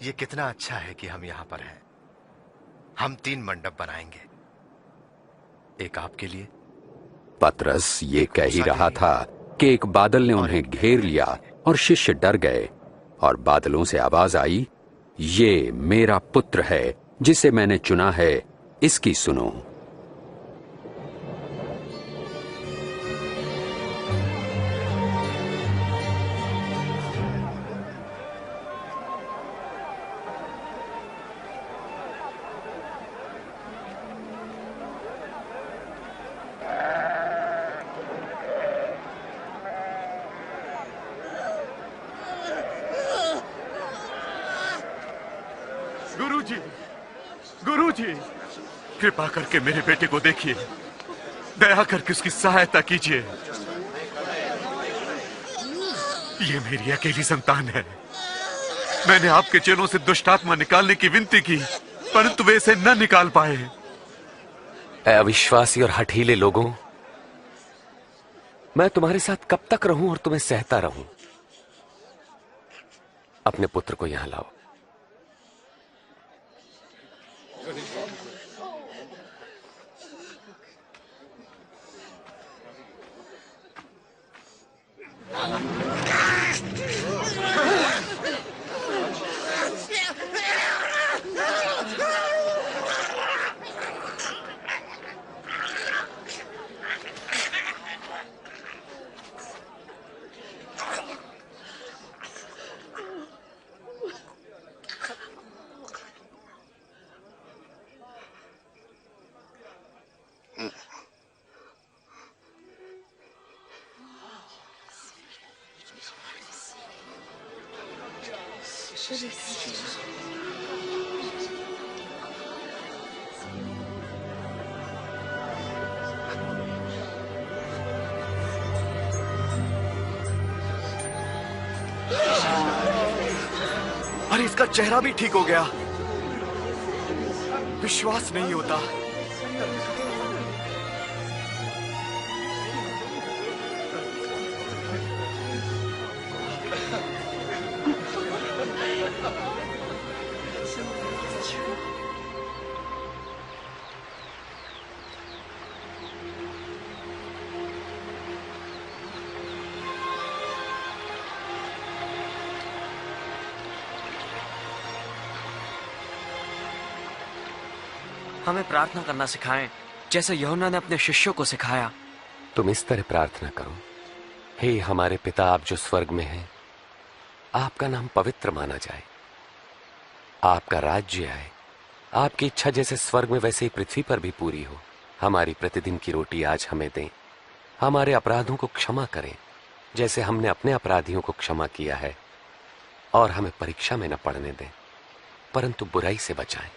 ये कितना अच्छा है कि हम यहां पर हैं। हम 3 मंडप बनाएंगे, एक आपके लिए। पतरस ये कह ही रहा था कि एक बादल ने उन्हें घेर लिया और शिष्य डर गए और बादलों से आवाज आई, ये मेरा पुत्र है जिसे मैंने चुना है, इसकी सुनो। गुरुजी, कृपा करके मेरे बेटे को देखिए, दया करके उसकी सहायता कीजिए। ये मेरी अकेली संतान है। मैंने आपके चेलों से दुष्ट आत्मा निकालने की विनती की, परंतु वे इसे न निकाल पाए। अविश्वासी और हठीले लोगों, मैं तुम्हारे साथ कब तक रहूं और तुम्हें सहता रहूं? अपने पुत्र को यहां लाओ। अरे इसका चेहरा भी ठीक हो गया। विश्वास नहीं होता। हमें प्रार्थना करना सिखाएं, जैसे यूहन्ना ने अपने शिष्यों को सिखाया। तुम इस तरह प्रार्थना करो, हे हमारे पिता आप जो स्वर्ग में हैं, आपका नाम पवित्र माना जाए, आपका राज्य आए, आपकी इच्छा जैसे स्वर्ग में वैसे ही पृथ्वी पर भी पूरी हो। हमारी प्रतिदिन की रोटी आज हमें दें, हमारे अपराधों को क्षमा करें जैसे हमने अपने अपराधियों को क्षमा किया है, और हमें परीक्षा में न पड़ने दें परंतु बुराई से बचाएं।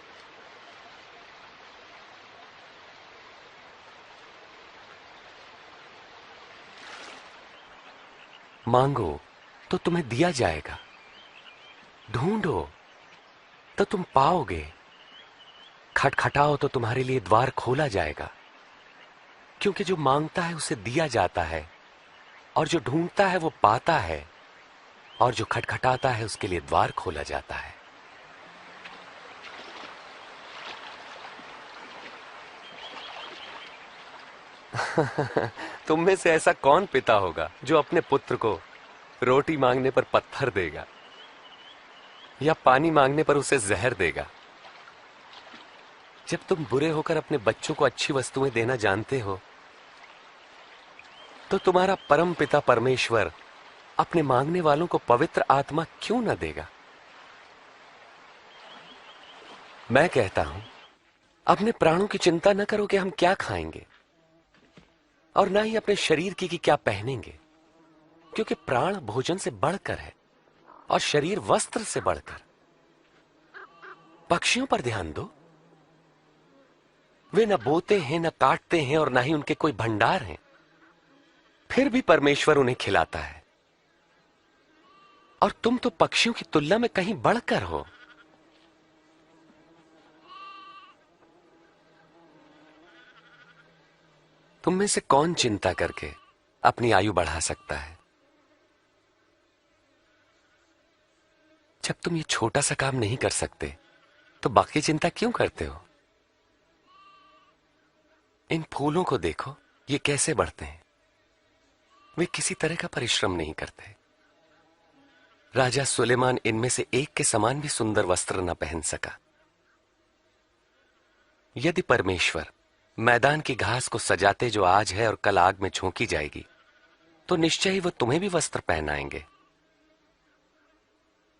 मांगो तो तुम्हें दिया जाएगा, ढूंढो तो तुम पाओगे, खटखटाओ तो तुम्हारे लिए द्वार खोला जाएगा। क्योंकि जो मांगता है उसे दिया जाता है, और जो ढूंढता है वो पाता है, और जो खटखटाता है उसके लिए द्वार खोला जाता है। तुम में से ऐसा कौन पिता होगा जो अपने पुत्र को रोटी मांगने पर पत्थर देगा या पानी मांगने पर उसे जहर देगा? जब तुम बुरे होकर अपने बच्चों को अच्छी वस्तुएं देना जानते हो, तो तुम्हारा परम पिता परमेश्वर अपने मांगने वालों को पवित्र आत्मा क्यों न देगा? मैं कहता हूं, अपने प्राणों की चिंता न करो कि हम क्या खाएंगे, और ना ही अपने शरीर की कि क्या पहनेंगे, क्योंकि प्राण भोजन से बढ़कर है और शरीर वस्त्र से बढ़कर। पक्षियों पर ध्यान दो, वे न बोते हैं, न काटते हैं, और ना ही उनके कोई भंडार हैं, फिर भी परमेश्वर उन्हें खिलाता है। और तुम तो पक्षियों की तुलना में कहीं बढ़कर हो। तुम में से कौन चिंता करके अपनी आयु बढ़ा सकता है? जब तुम ये छोटा सा काम नहीं कर सकते तो बाकी चिंता क्यों करते हो? इन फूलों को देखो, ये कैसे बढ़ते हैं। वे किसी तरह का परिश्रम नहीं करते। राजा सुलेमान इनमें से एक के समान भी सुंदर वस्त्र न पहन सका। यदि परमेश्वर मैदान की घास को सजाते जो आज है और कल आग में झोंकी जाएगी, तो निश्चय ही वो तुम्हें भी वस्त्र पहनाएंगे।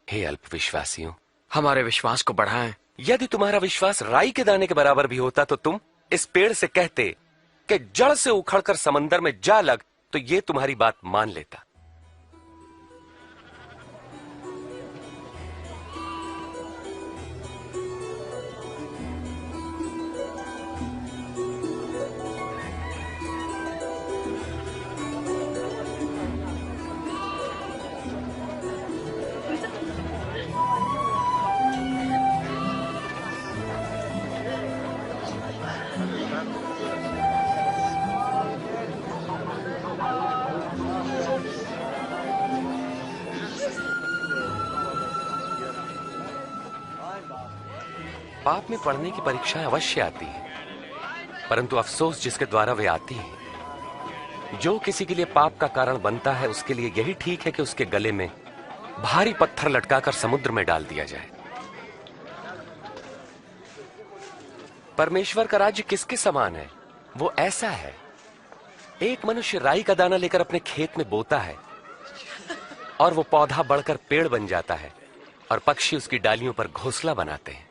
हे अल्पविश्वासियों, हमारे विश्वास को बढ़ाएं। यदि तुम्हारा विश्वास राई के दाने के बराबर भी होता तो तुम इस पेड़ से कहते कि जड़ से उखड़कर समंदर में जा लग, तो ये तुम्हारी बात मान लेता। पाप में पढ़ने की परीक्षाएं अवश्य आती हैं, परंतु अफसोस जिसके द्वारा वे आती हैं। जो किसी के लिए पाप का कारण बनता है, उसके लिए यही ठीक है कि उसके गले में भारी पत्थर लटकाकर समुद्र में डाल दिया जाए। परमेश्वर का राज्य किसके समान है? वो ऐसा है, एक मनुष्य राई का दाना लेकर अपने खेत में बोता है, और वो पौधा बढ़कर पेड़ बन जाता है, और पक्षी उसकी डालियों पर घोंसला बनाते हैं।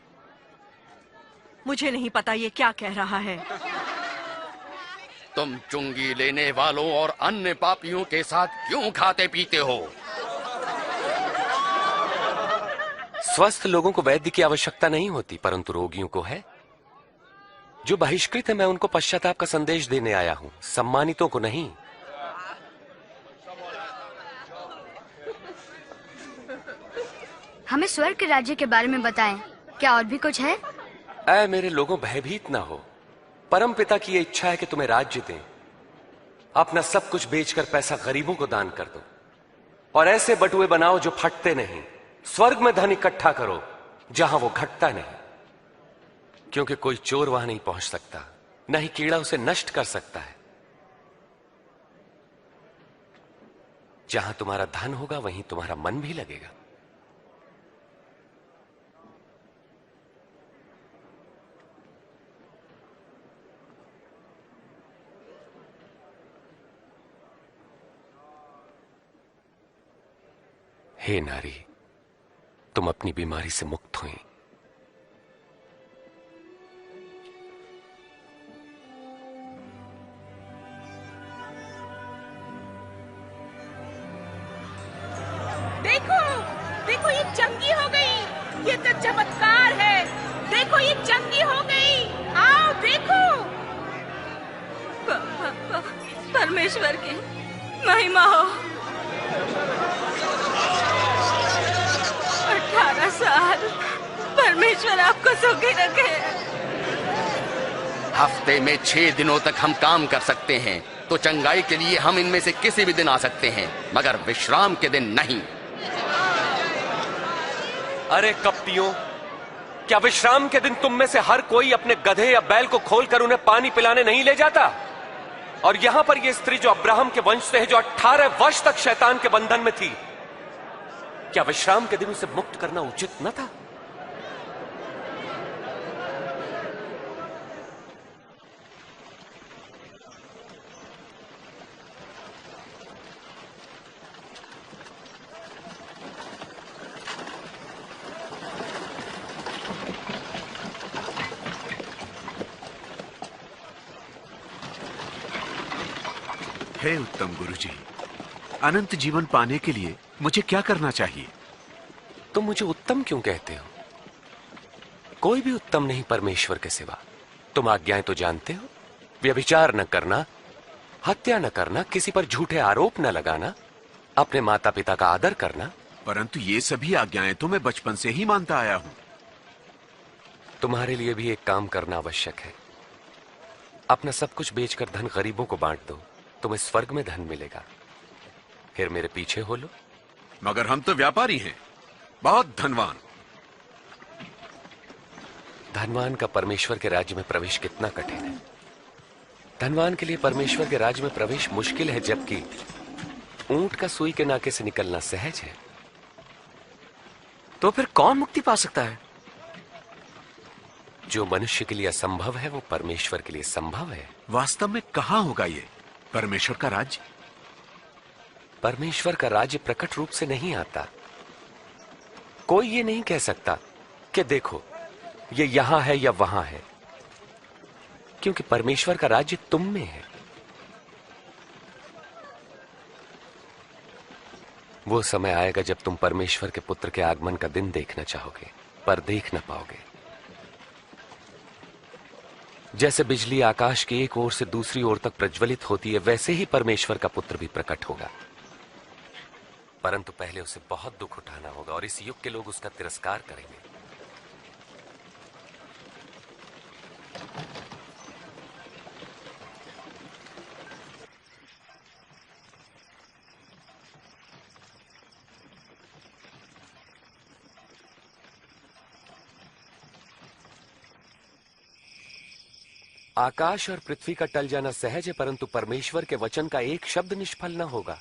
मुझे नहीं पता ये क्या कह रहा है। तुम चुंगी लेने वालों और अन्य पापियों के साथ क्यों खाते पीते हो? स्वस्थ लोगों को वैद्य की आवश्यकता नहीं होती, परंतु रोगियों को है। जो बहिष्कृत है, मैं उनको पश्चाताप का संदेश देने आया हूं, सम्मानितों को नहीं। हमें स्वर्ग के राज्य के बारे में बताएं। क्या और भी कुछ है? ऐ मेरे लोगों, भयभीत ना हो। परम पिता की यह इच्छा है कि तुम्हें राज्य दें। अपना सब कुछ बेचकर पैसा गरीबों को दान कर दो और ऐसे बटुए बनाओ जो फटते नहीं। स्वर्ग में धन इकट्ठा करो जहां वो घटता नहीं, क्योंकि कोई चोर वहां नहीं पहुंच सकता, न ही कीड़ा उसे नष्ट कर सकता है। जहां तुम्हारा धन होगा वहीं तुम्हारा मन भी लगेगा। हे नारी, तुम अपनी बीमारी से मुक्त हुई। देखो, देखो ये चंगी हो गई। ये तो चमत्कार है। देखो ये चंगी हो गई। आओ देखो। परमेश्वर की महिमा हो। 18 साल परमेश्वर आपको सुखी रखे। हफ्ते में 6 दिनों तक हम काम कर सकते हैं, तो चंगाई के लिए हम इनमें से किसी भी दिन आ सकते हैं, मगर विश्राम के दिन नहीं। अरे कपटियों, क्या विश्राम के दिन तुम में से हर कोई अपने गधे या बैल को खोलकर उन्हें पानी पिलाने नहीं ले जाता? और यहां पर यह स्त्री जो अब्राहम के वंश से है, जो 18 वर्ष तक शैतान के बंधन में थी, क्या विश्राम के दिन उसे मुक्त करना उचित न था? हे उत्तम गुरुजी, अनंत जीवन पाने के लिए मुझे क्या करना चाहिए? तुम मुझे उत्तम क्यों कहते हो? कोई भी उत्तम नहीं परमेश्वर के सिवा। तुम आज्ञाएं तो जानते हो। व्यभिचार न करना, हत्या न करना, किसी पर झूठे आरोप न लगाना, अपने माता पिता का आदर करना। परंतु ये सभी आज्ञाएं तो मैं बचपन से ही मानता आया हूं। तुम्हारे लिए भी एक काम करना आवश्यक है। अपना सब कुछ बेचकर धन गरीबों को बांट दो, तुम्हें स्वर्ग में धन मिलेगा। फिर मेरे पीछे हो लो। मगर हम तो व्यापारी हैं, बहुत धनवान। धनवान का परमेश्वर के राज्य में प्रवेश कितना कठिन है। धनवान के लिए परमेश्वर के राज्य में प्रवेश मुश्किल है, जबकि ऊंट का सुई के नाके से निकलना सहज है। तो फिर कौन मुक्ति पा सकता है? जो मनुष्य के लिए असंभव है वो परमेश्वर के लिए संभव है। वास्तव में कहां होगा ये परमेश्वर का राज्य? परमेश्वर का राज्य प्रकट रूप से नहीं आता। कोई ये नहीं कह सकता कि देखो ये यहां है या वहां है, क्योंकि परमेश्वर का राज्य तुम में है। वो समय आएगा जब तुम परमेश्वर के पुत्र के आगमन का दिन देखना चाहोगे, पर देख ना पाओगे। जैसे बिजली आकाश की एक ओर से दूसरी ओर तक प्रज्वलित होती है, वैसे ही परमेश्वर का पुत्र भी प्रकट होगा। परंतु पहले उसे बहुत दुख उठाना होगा और इस युग के लोग उसका तिरस्कार करेंगे। आकाश और पृथ्वी का टल जाना सहज है, परंतु परमेश्वर के वचन का एक शब्द निष्फल न होगा।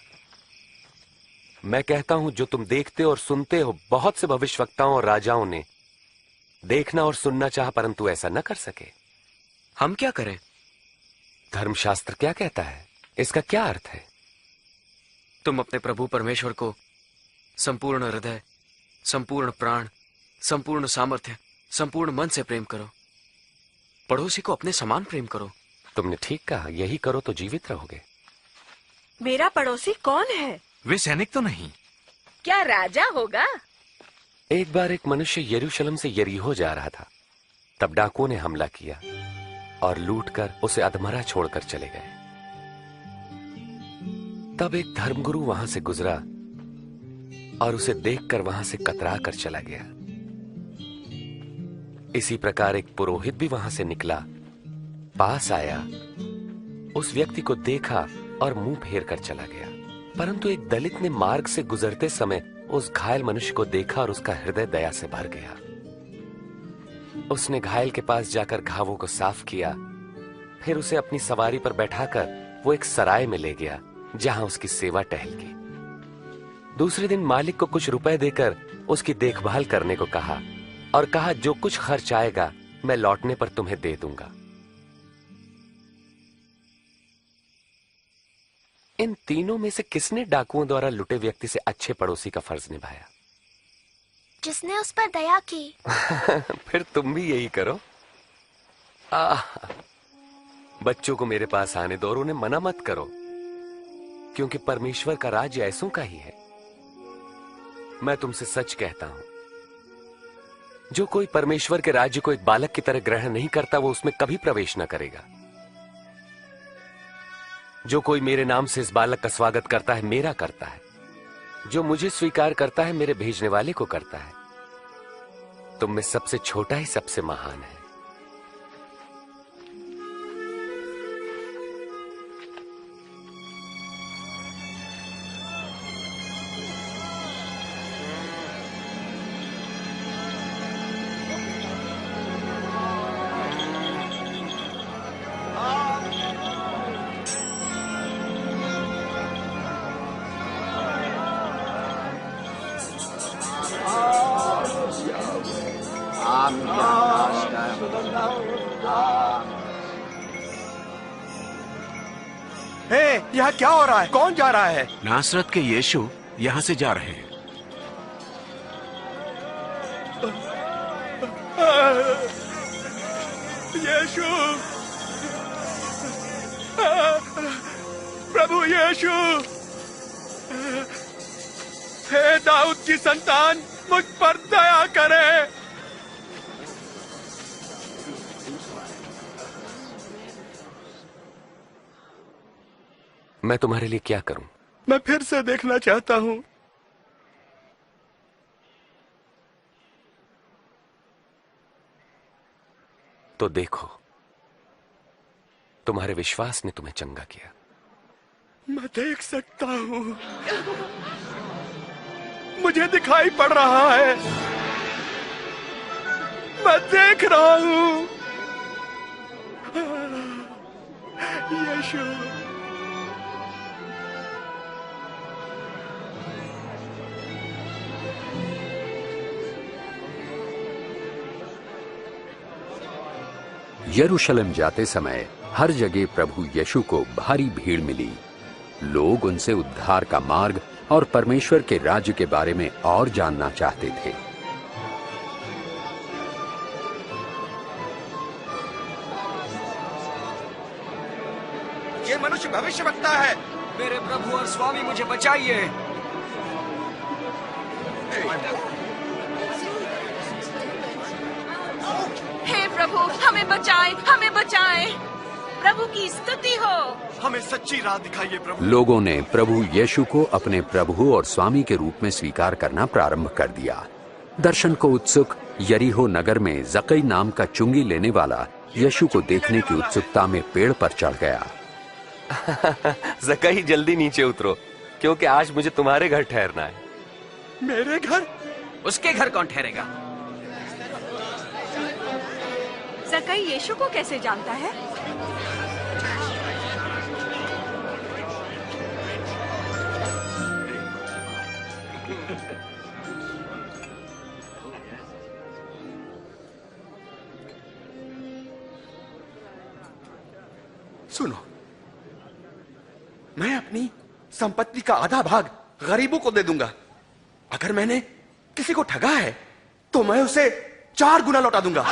मैं कहता हूं, जो तुम देखते और सुनते हो, बहुत से भविष्यवक्ताओं और राजाओं ने देखना और सुनना चाहा, परंतु ऐसा न कर सके। हम क्या करें? धर्मशास्त्र क्या कहता है? इसका क्या अर्थ है? तुम अपने प्रभु परमेश्वर को संपूर्ण हृदय, संपूर्ण प्राण, संपूर्ण सामर्थ्य, संपूर्ण मन से प्रेम करो। पड़ोसी को अपने समान प्रेम करो। तुमने ठीक कहा, यही करो तो जीवित रहोगे। मेरा पड़ोसी कौन है? वे सैनिक तो नहीं? क्या राजा होगा? एक बार एक मनुष्य यरूशलेम से यरीहो जा रहा था। तब डाकुओं ने हमला किया और लूटकर उसे अधमरा छोड़कर चले गए। तब एक धर्मगुरु वहां से गुजरा और उसे देखकर वहां से कतरा कर चला गया। इसी प्रकार एक पुरोहित भी वहां से निकला, पास आया, उस व्यक्ति को देखा और मुंह फेर कर चला गया। परंतु एक दलित ने मार्ग से गुजरते समय उस घायल मनुष्य को देखा और उसका हृदय दया से भर गया। उसने घायल के पास जाकर घावों को साफ किया, फिर उसे अपनी सवारी पर बैठाकर वो एक सराय में ले गया जहां उसकी सेवा टहल की। दूसरे दिन मालिक को कुछ रुपए देकर उसकी देखभाल करने को कहा और कहा, जो कुछ खर्च आएगा मैं लौटने पर तुम्हें दे दूंगा। इन तीनों में से किसने डाकुओं द्वारा लुटे व्यक्ति से अच्छे पड़ोसी का फर्ज निभाया? जिसने उस पर दया की। फिर तुम भी यही करो। बच्चों को मेरे पास आने दो और उन्हें मना मत करो, क्योंकि परमेश्वर का राज्य ऐसों का ही है। मैं तुमसे सच कहता हूं, जो कोई परमेश्वर के राज्य को एक बालक की तरह ग्रहण नहीं करता, वो उसमें कभी प्रवेश न करेगा। जो कोई मेरे नाम से इस बालक का स्वागत करता है, मेरा करता है। जो मुझे स्वीकार करता है, मेरे भेजने वाले को करता है। तुम में सबसे छोटा ही सबसे महान है। यहाँ क्या हो रहा है? कौन जा रहा है? नासरत के यीशु यहाँ से जा रहे हैं। यीशु, प्रभु यीशु, हे दाऊद की संतान, मुझ पर दया करे। मैं तुम्हारे लिए क्या करूं? मैं फिर से देखना चाहता हूं। तो देखो, तुम्हारे विश्वास ने तुम्हें चंगा किया। मैं देख सकता हूं, मुझे दिखाई पड़ रहा है, मैं देख रहा हूं। यीशु, यरूशलेम जाते समय हर जगह प्रभु यीशु को भारी भीड़ मिली। लोग उनसे उद्धार का मार्ग और परमेश्वर के राज्य के बारे में और जानना चाहते थे। ये मनुष्य भविष्यवक्ता है। मेरे प्रभु और स्वामी, मुझे बचाइए। हे प्रभु, हमें बचाए, हमें बचाए। प्रभु की स्तुति हो। हमें सच्ची राह दिखाइए प्रभु। लोगों ने प्रभु यीशु को अपने प्रभु और स्वामी के रूप में स्वीकार करना प्रारंभ कर दिया। दर्शन को उत्सुक यरीहो नगर में जकई नाम का चुंगी लेने वाला यीशु को देखने की उत्सुकता में पेड़ पर चढ़ गया। जकई, जल्दी नीचे उतरो, क्योंकि आज मुझे तुम्हारे घर ठहरना है। मेरे घर? उसके घर कौन ठहरेगा? जकई यीशु को कैसे जानता है? सुनो, मैं अपनी संपत्ति का आधा भाग गरीबों को दे दूंगा। अगर मैंने किसी को ठगा है तो मैं उसे 4 गुना लौटा दूंगा।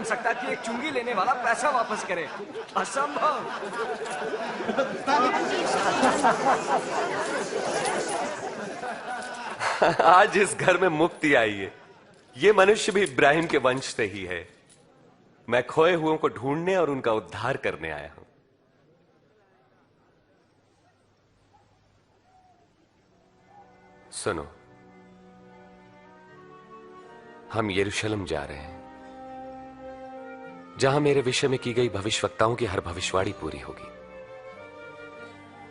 मान सकता कि एक चुंगी लेने वाला पैसा वापस करे। असंभव। आज इस घर में मुक्ति आई है। ये मनुष्य भी इब्राहिम के वंश से ही है। मैं खोए हुओं को ढूंढने और उनका उद्धार करने आया हूं। सुनो, हम यरूशलेम जा रहे हैं, जहां मेरे विषय में की गई भविष्यवक्ताओं की हर भविष्यवाणी पूरी होगी।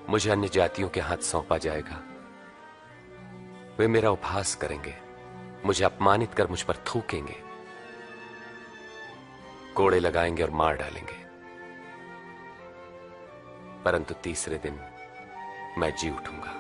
मुझे अन्य जातियों के हाथ सौंपा जाएगा। वे मेरा उपहास करेंगे, मुझे अपमानित कर मुझ पर थूकेंगे, कोड़े लगाएंगे और मार डालेंगे, परंतु तीसरे दिन मैं जी उठूंगा।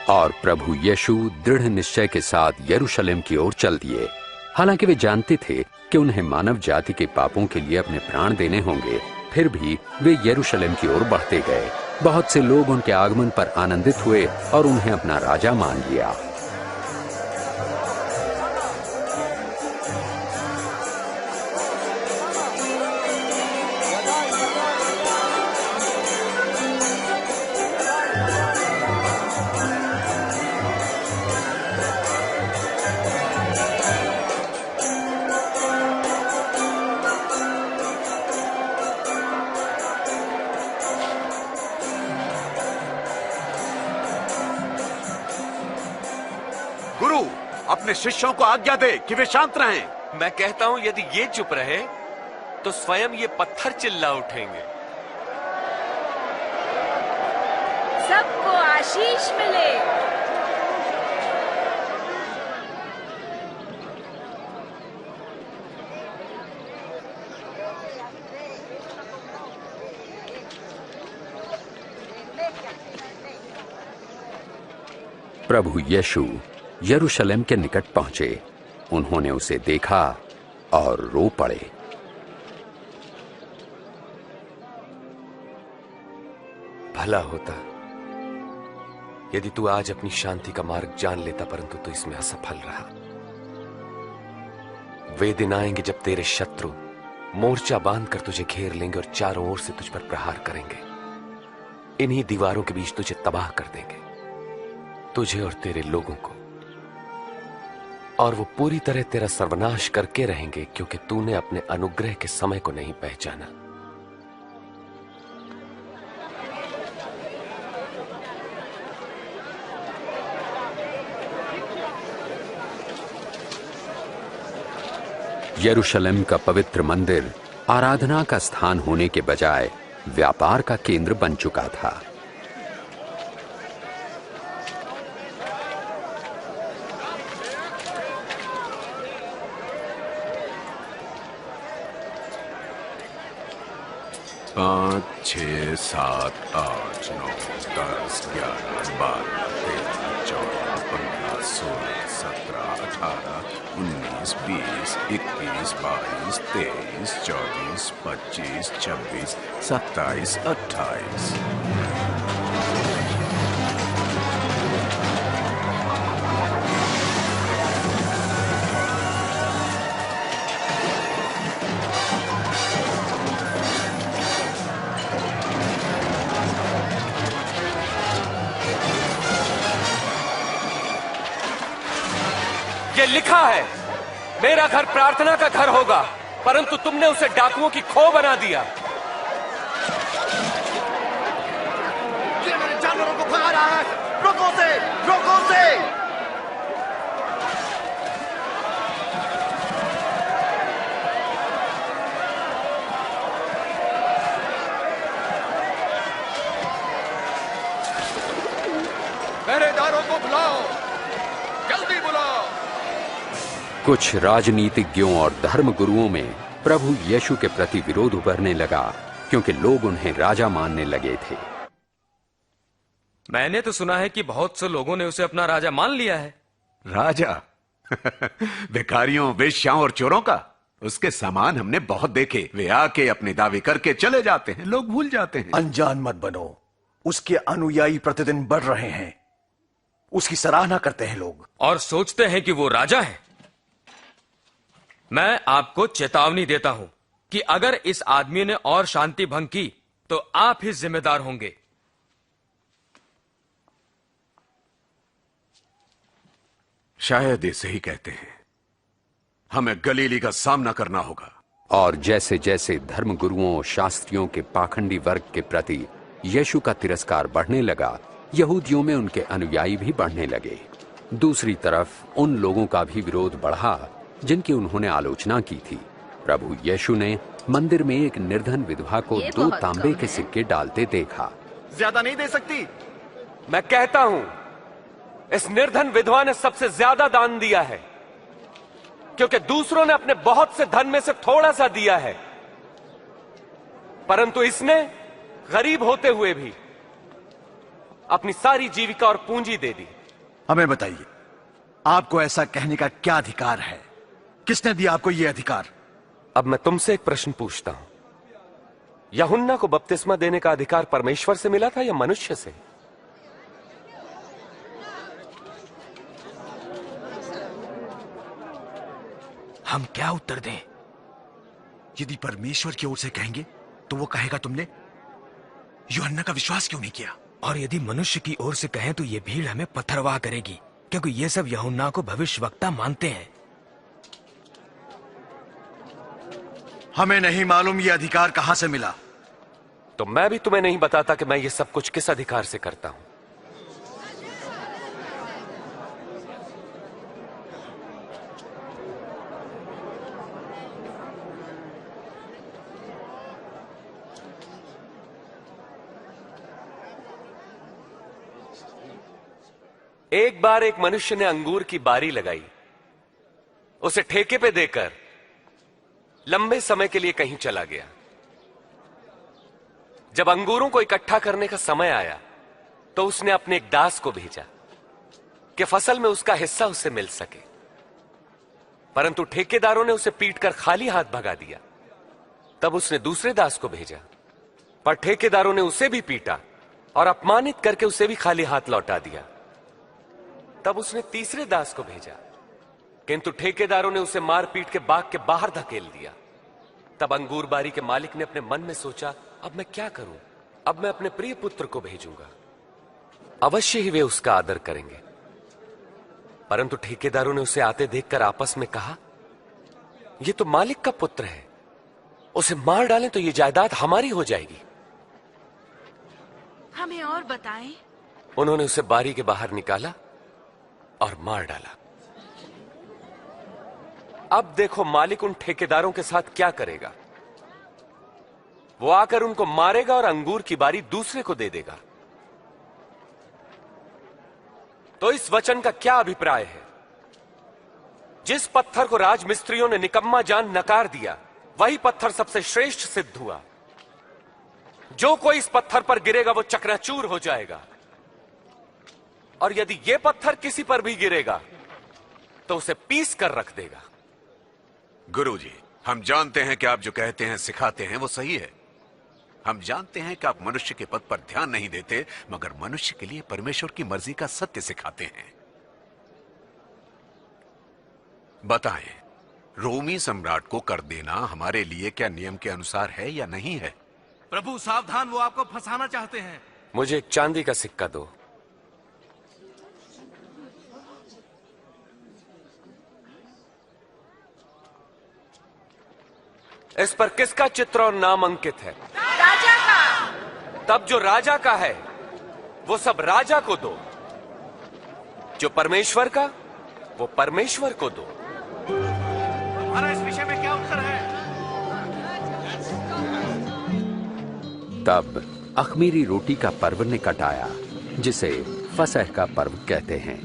और प्रभु यीशु दृढ़ निश्चय के साथ यरूशलेम की ओर चल दिए। हालांकि वे जानते थे कि उन्हें मानव जाति के पापों के लिए अपने प्राण देने होंगे, फिर भी वे यरूशलेम की ओर बढ़ते गए। बहुत से लोग उनके आगमन पर आनंदित हुए और उन्हें अपना राजा मान लिया। अपने शिष्यों को आज्ञा दे कि वे शांत रहें। मैं कहता हूं यदि ये चुप रहे तो स्वयं ये पत्थर चिल्ला उठेंगे। सबको आशीष मिले। प्रभु यीशु यरूशलेम के निकट पहुंचे। उन्होंने उसे देखा और रो पड़े। भला होता यदि तू आज अपनी शांति का मार्ग जान लेता, परंतु तू इसमें असफल रहा। वे दिन आएंगे जब तेरे शत्रु मोर्चा बांधकर तुझे घेर लेंगे और चारों ओर से तुझ पर प्रहार करेंगे। इन्हीं दीवारों के बीच तुझे तबाह कर देंगे, तुझे और तेरे लोगों को, और वो पूरी तरह तेरा सर्वनाश करके रहेंगे, क्योंकि तूने अपने अनुग्रह के समय को नहीं पहचाना। यरूशलेम का पवित्र मंदिर आराधना का स्थान होने के बजाय व्यापार का केंद्र बन चुका था। पाँच, 6, 7, 8, 9, 10, 11, 12, 13, 14, 15, 16, 17, 18, 19, 20, 21, 22, 23, 24, 25, 26, 27, 28। ये लिखा है, मेरा घर प्रार्थना का घर होगा, परंतु तुमने उसे डाकुओं की खो बना दिया। ये मेरे जानवरों को भगा रहा है। रोको उसे, रोको उसे। पहरेदारों को बुलाओ, जल्दी बुलाओ। कुछ राजनीतिज्ञों और धर्म गुरुओं में प्रभु यीशु के प्रति विरोध उभरने लगा, क्योंकि लोग उन्हें राजा मानने लगे थे। मैंने तो सुना है कि बहुत से लोगों ने उसे अपना राजा मान लिया है। राजा? भिखारियों, वेश्याओं और चोरों का? उसके सामान हमने बहुत देखे। वे आके अपने दावे करके चले जाते हैं, लोग भूल जाते हैं। अनजान मत बनो, उसके अनुयायी प्रतिदिन बढ़ रहे हैं। उसकी सराहना करते हैं लोग और सोचते हैं कि वो राजा है। मैं आपको चेतावनी देता हूं कि अगर इस आदमी ने और शांति भंग की तो आप ही जिम्मेदार होंगे। शायद इसे ही कहते हैं, हमें गलीली का सामना करना होगा। और जैसे जैसे धर्मगुरुओं और शास्त्रियों के पाखंडी वर्ग के प्रति यीशु का तिरस्कार बढ़ने लगा, यहूदियों में उनके अनुयायी भी बढ़ने लगे। दूसरी तरफ उन लोगों का भी विरोध बढ़ा जिनकी उन्होंने आलोचना की थी। प्रभु यीशु ने मंदिर में एक निर्धन विधवा को 2 तांबे के सिक्के डालते देखा। ज्यादा नहीं दे सकती? मैं कहता हूं, इस निर्धन विधवा ने सबसे ज्यादा दान दिया है, क्योंकि दूसरों ने अपने बहुत से धन में से थोड़ा सा दिया है, परंतु इसने गरीब होते हुए भी अपनी सारी जीविका और पूंजी दे दी। हमें बताइए, आपको ऐसा कहने का क्या अधिकार है? किसने दिया आपको यह अधिकार? अब मैं तुमसे एक प्रश्न पूछता हूं, यूहन्ना को बपतिस्मा देने का अधिकार परमेश्वर से मिला था या मनुष्य से? हम क्या उत्तर दें? यदि परमेश्वर की ओर से कहेंगे तो वो कहेगा तुमने यूहन्ना का विश्वास क्यों नहीं किया? और यदि मनुष्य की ओर से कहें तो ये भीड़ हमें पत्थरवाह करेगी, क्योंकि ये सब यूहन्ना को भविष्यवक्ता मानते हैं। हमें नहीं मालूम ये अधिकार कहां से मिला। तो मैं भी तुम्हें नहीं बताता कि मैं ये सब कुछ किस अधिकार से करता हूं। एक बार एक मनुष्य ने अंगूर की बारी लगाई, उसे ठेके पे देकर लंबे समय के लिए कहीं चला गया। जब अंगूरों को इकट्ठा करने का समय आया तो उसने अपने एक दास को भेजा कि फसल में उसका हिस्सा उससे मिल सके, परंतु ठेकेदारों ने उसे पीटकर खाली हाथ भगा दिया। तब उसने दूसरे दास को भेजा, पर ठेकेदारों ने उसे भी पीटा और अपमानित करके उसे भी खाली हाथ लौटा दिया। तब उसने तीसरे दास को भेजा, किंतु ठेकेदारों ने उसे मार पीट के बाग के बाहर धकेल दिया। तब अंगूर बारी के मालिक ने अपने मन में सोचा, अब मैं क्या करूं? अब मैं अपने प्रिय पुत्र को भेजूंगा, अवश्य ही वे उसका आदर करेंगे। परंतु ठेकेदारों ने उसे आते देखकर आपस में कहा, यह तो मालिक का पुत्र है, उसे मार डालें तो यह जायदाद हमारी हो जाएगी। हमें और बताएं। उन्होंने उसे बारी के बाहर निकाला और मार डाला। अब देखो मालिक उन ठेकेदारों के साथ क्या करेगा। वो आकर उनको मारेगा और अंगूर की बारी दूसरे को दे देगा। तो इस वचन का क्या अभिप्राय है? जिस पत्थर को राजमिस्त्रियों ने निकम्मा जान नकार दिया, वही पत्थर सबसे श्रेष्ठ सिद्ध हुआ। जो कोई इस पत्थर पर गिरेगा वो चकनाचूर हो जाएगा, और यदि यह पत्थर किसी पर भी गिरेगा तो उसे पीस कर रख देगा। गुरुजी, हम जानते हैं कि आप जो कहते हैं सिखाते हैं वो सही है। हम जानते हैं कि आप मनुष्य के पद पर ध्यान नहीं देते, मगर मनुष्य के लिए परमेश्वर की मर्जी का सत्य सिखाते हैं। बताएं, रोमी सम्राट को कर देना हमारे लिए क्या नियम के अनुसार है या नहीं है? प्रभु सावधान, वो आपको फंसाना चाहते हैं। मुझे एक चांदी का सिक्का दो। इस पर किसका चित्र और नाम अंकित है? राजा का। तब जो राजा का है वो सब राजा को दो, जो परमेश्वर का वो परमेश्वर को दो। हमारा इस विषय में क्या उत्तर है? तब अख़मीरी रोटी का पर्व निकट आया, जिसे फसह का पर्व कहते हैं।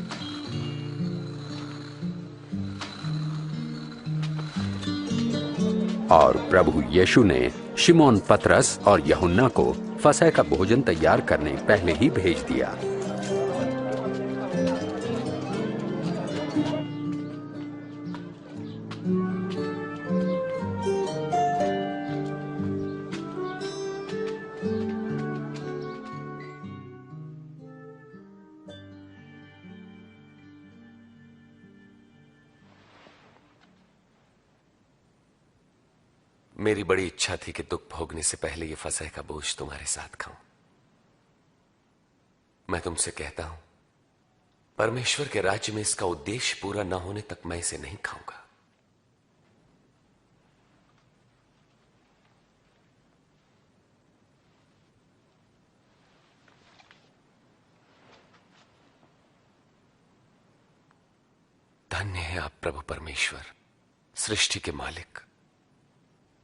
और प्रभु यीशु ने शिमोन पतरस और यूहन्ना को फसह का भोजन तैयार करने पहले ही भेज दिया। मेरी बड़ी इच्छा थी कि दुख भोगने से पहले ये फसह का बोझ तुम्हारे साथ खाऊं। मैं तुमसे कहता हूं, परमेश्वर के राज्य में इसका उद्देश्य पूरा न होने तक मैं इसे नहीं खाऊंगा। धन्य है आप प्रभु परमेश्वर, सृष्टि के मालिक,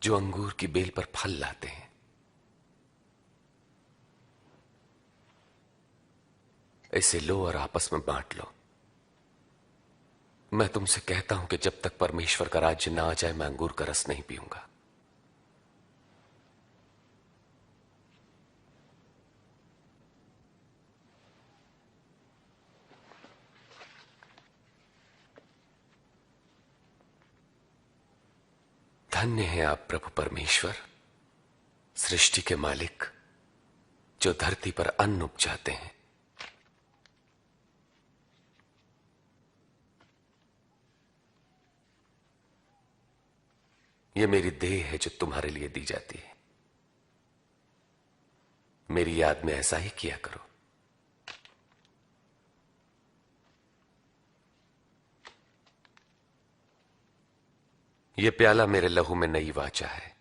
जो अंगूर की बेल पर फल लाते हैं। इसे लो और आपस में बांट लो। मैं तुमसे कहता हूं कि जब तक परमेश्वर का राज्य ना आ जाए मैं अंगूर का रस नहीं पीऊंगा। धन्य है आप प्रभु परमेश्वर, सृष्टि के मालिक, जो धरती पर अन्न उपजाते हैं। यह मेरी देह है जो तुम्हारे लिए दी जाती है। मेरी याद में ऐसा ही किया करो। यह प्याला मेरे लहू में नई वाचा है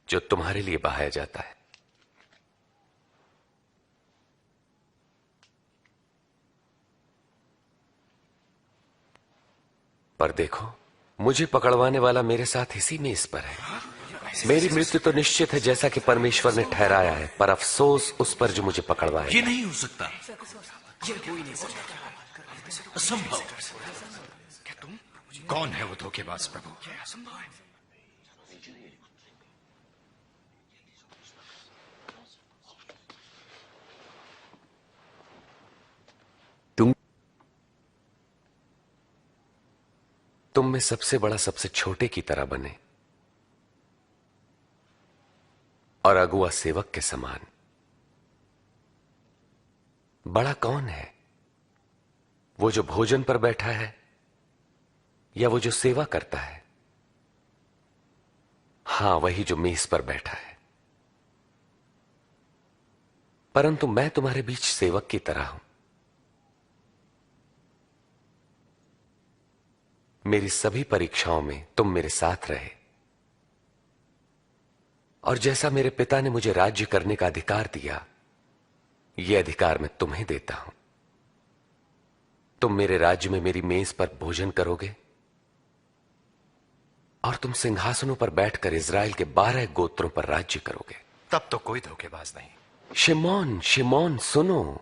जो तुम्हारे लिए बहाया जाता है। पर देखो, मुझे पकड़वाने वाला मेरे साथ इसी मेज पर है। मेरी मृत्यु तो निश्चित है जैसा कि परमेश्वर ने ठहराया है, पर अफसोस उस पर जो मुझे पकड़वाए। ये नहीं हो सकता, ये कोई नहीं सकता, असंभव। कौन है वो धोखेबाज प्रभु? तुम में सबसे बड़ा सबसे छोटे की तरह बने और अगुआ सेवक के समान। बड़ा कौन है, वो जो भोजन पर बैठा है या वो जो सेवा करता है? हां, वही जो मेज पर बैठा है। परंतु मैं तुम्हारे बीच सेवक की तरह हूं। मेरी सभी परीक्षाओं में तुम मेरे साथ रहे, और जैसा मेरे पिता ने मुझे राज्य करने का अधिकार दिया, यह अधिकार मैं तुम्हें देता हूं। तुम मेरे राज्य में मेरी मेज पर भोजन करोगे और तुम सिंहासनों पर बैठकर इज़राइल के 12 गोत्रों पर राज्य करोगे। तब तो कोई धोखेबाज नहीं। शिमोन, शिमोन सुनो,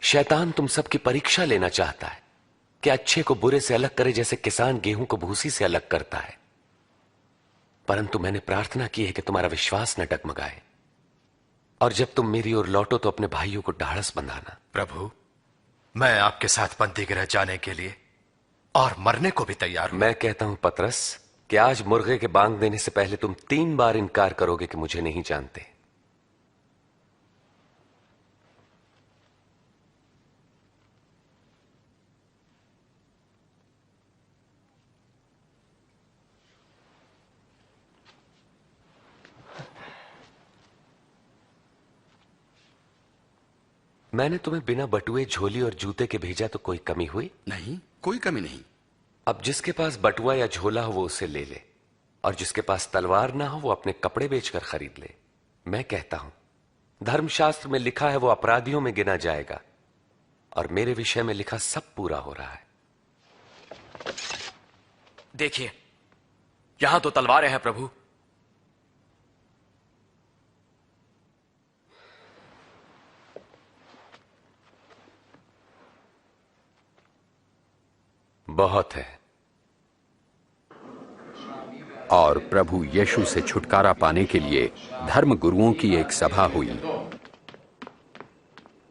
शैतान तुम सबकी परीक्षा लेना चाहता है कि अच्छे को बुरे से अलग करे, जैसे किसान गेहूं को भूसी से अलग करता है। परंतु मैंने प्रार्थना की है कि तुम्हारा विश्वास न डगमगाए, और जब तुम मेरी ओर लौटो तो अपने भाइयों को ढाढ़स बंधाना। प्रभु, मैं आपके साथ बंदीगृह जाने के लिए और मरने को भी तैयार हूं। मैं कहता हूं पतरस कि आज मुर्गे के बांग देने से पहले तुम 3 बार इनकार करोगे कि मुझे नहीं जानते। मैंने तुम्हें बिना बटुए, झोली और जूते के भेजा तो कोई कमी हुई? नहीं, कोई कमी नहीं। अब जिसके पास बटुआ या झोला हो वो उसे ले ले, और जिसके पास तलवार ना हो वो अपने कपड़े बेचकर खरीद ले। मैं कहता हूं, धर्मशास्त्र में लिखा है वो अपराधियों में गिना जाएगा, और मेरे विषय में लिखा सब पूरा हो रहा है। देखिए, यहां तो तलवारें हैं प्रभु। बहुत है। और प्रभु यीशु से छुटकारा पाने के लिए धर्म गुरुओं की एक सभा हुई।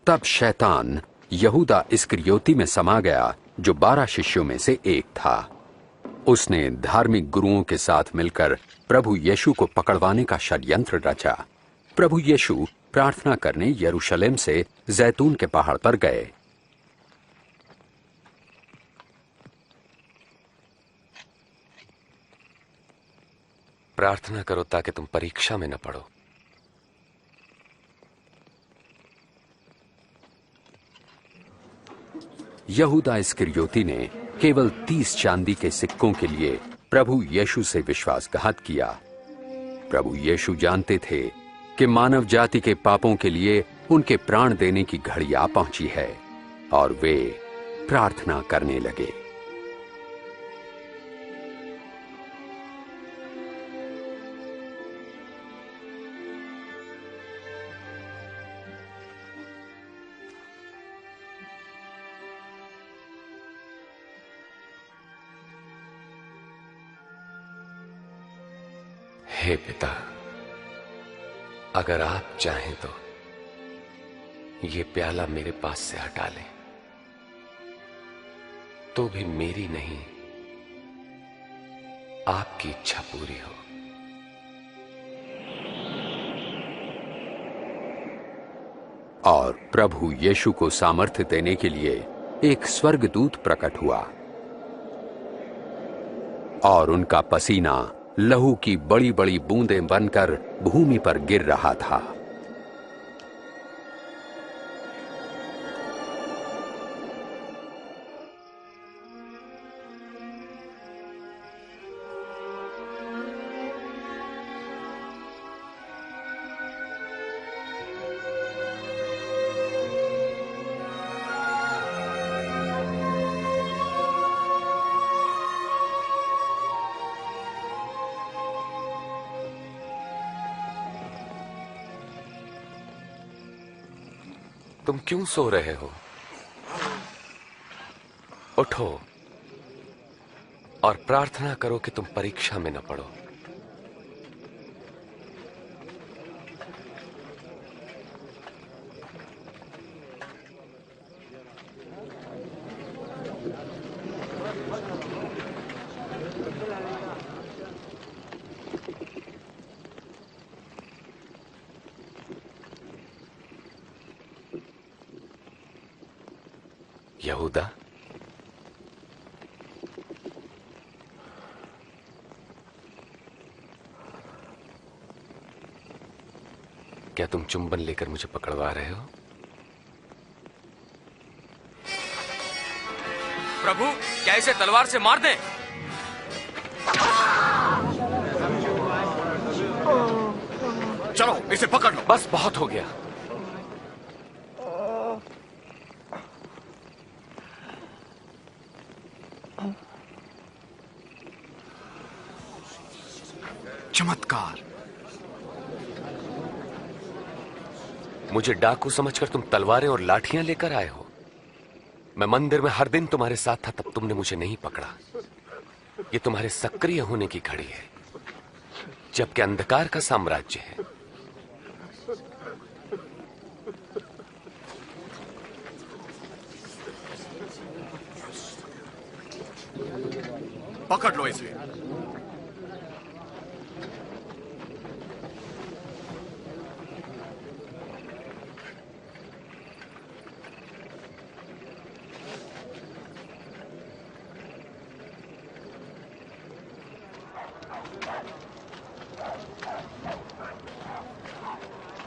तब शैतान यहूदा इस्करियोती में समा गया, जो 12 शिष्यों में से एक था। उसने धार्मिक गुरुओं के साथ मिलकर प्रभु यीशु को पकड़वाने का षड्यंत्र रचा। प्रभु यीशु प्रार्थना करने यरूशलेम से जैतून के पहाड़ पर गए। प्रार्थना करो ताकि तुम परीक्षा में न पड़ो। यहूदा इस्करियोती ने केवल 30 चांदी के सिक्कों के लिए प्रभु यीशु से विश्वासघात किया। प्रभु यीशु जानते थे कि मानव जाति के पापों के लिए उनके प्राण देने की घड़ी आ पहुंची है, और वे प्रार्थना करने लगे। हे पिता, अगर आप चाहें तो ये प्याला मेरे पास से हटा लें, तो भी मेरी नहीं आपकी इच्छा पूरी हो। और प्रभु यीशु को सामर्थ्य देने के लिए एक स्वर्गदूत प्रकट हुआ, और उनका पसीना लहू की बड़ी बड़ी बूंदें बनकर भूमि पर गिर रहा था। तुम क्यों सो रहे हो? उठो और प्रार्थना करो कि तुम परीक्षा में न पड़ो। यहूदा, क्या तुम चुंबन लेकर मुझे पकड़वा रहे हो? प्रभु, क्या इसे तलवार से मार दें? चलो इसे पकड़ लो। बस बहुत हो गया। चमत्कार। मुझे डाकू समझकर तुम तलवारें और लाठियां लेकर आए हो। मैं मंदिर में हर दिन तुम्हारे साथ था, तब तुमने मुझे नहीं पकड़ा। ये तुम्हारे सक्रिय होने की घड़ी है, जबकि अंधकार का साम्राज्य है। पकड़ लो इसे।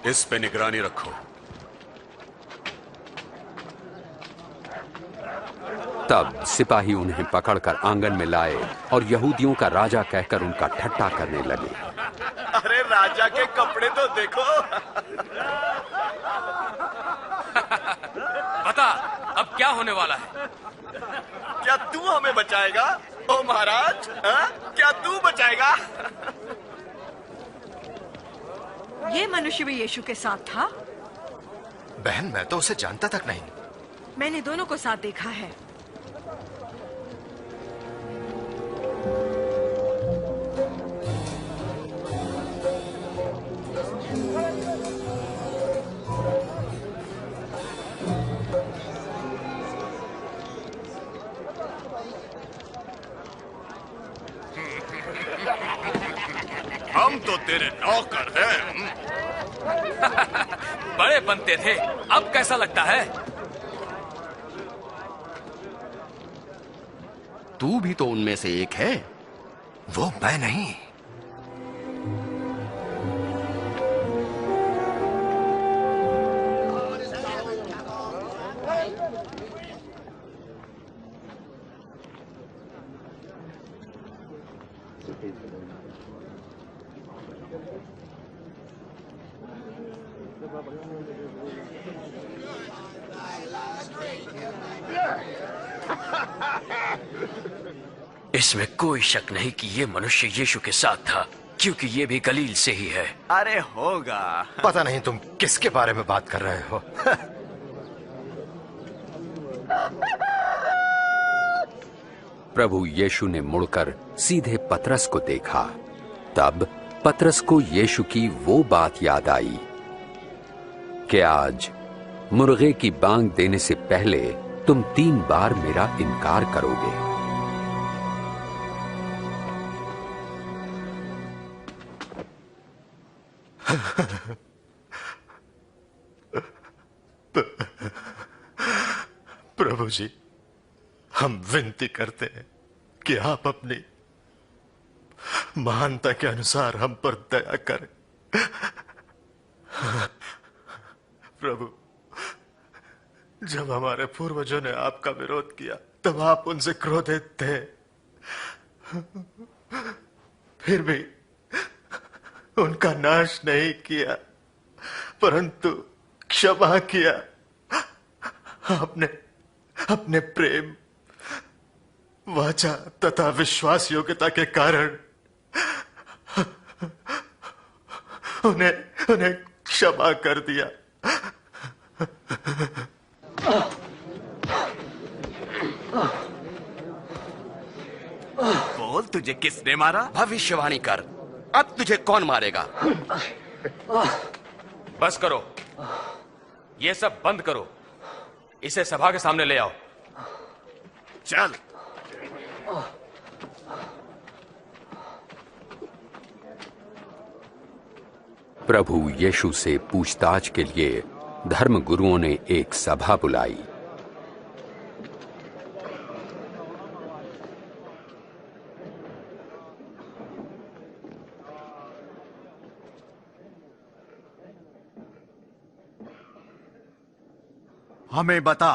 इस पे निगरानी रखो। तब सिपाही उन्हें पकड़कर आंगन में लाए और यहूदियों का राजा कहकर उनका ठट्टा करने लगे। अरे राजा के कपड़े तो देखो। बता, अब क्या होने वाला है? क्या तू हमें बचाएगा? ओ महाराज, क्या तू बचाएगा? ये मनुष्य भी यीशु के साथ था? बहन, मैं तो उसे जानता तक नहीं। मैंने दोनों को साथ देखा है। हम तो तेरे नौकर हैं। बड़े बनते थे, अब कैसा लगता है? तू भी तो उनमें से एक है। वो मैं नहीं। इसमें कोई शक नहीं कि ये मनुष्य यीशु के साथ था, क्योंकि ये भी गलील से ही है। अरे होगा। पता नहीं तुम किसके बारे में बात कर रहे हो। प्रभु यीशु ने मुड़कर सीधे पतरस को देखा। तब पतरस को यीशु की वो बात याद आई कि आज मुर्गे की बांग देने से पहले तुम 3 बार मेरा इनकार करोगे। प्रभु जी, हम विनती करते हैं कि आप अपनी महानता के अनुसार हम पर दया करें। प्रभु, जब हमारे पूर्वजों ने आपका विरोध किया तब आप उनसे क्रोधित थे, फिर भी उनका नाश नहीं किया, परंतु क्षमा किया। आपने अपने प्रेम, वाचा तथा विश्वास योग्यता के कारण उन्हें क्षमा कर दिया। बोल, तुझे किसने मारा? भविष्यवाणी कर, अब तुझे कौन मारेगा? बस करो, ये सब बंद करो, इसे सभा के सामने ले आओ। चल। प्रभु यीशु से पूछताछ के लिए धर्म गुरुओं ने एक सभा बुलाई। हमें बता,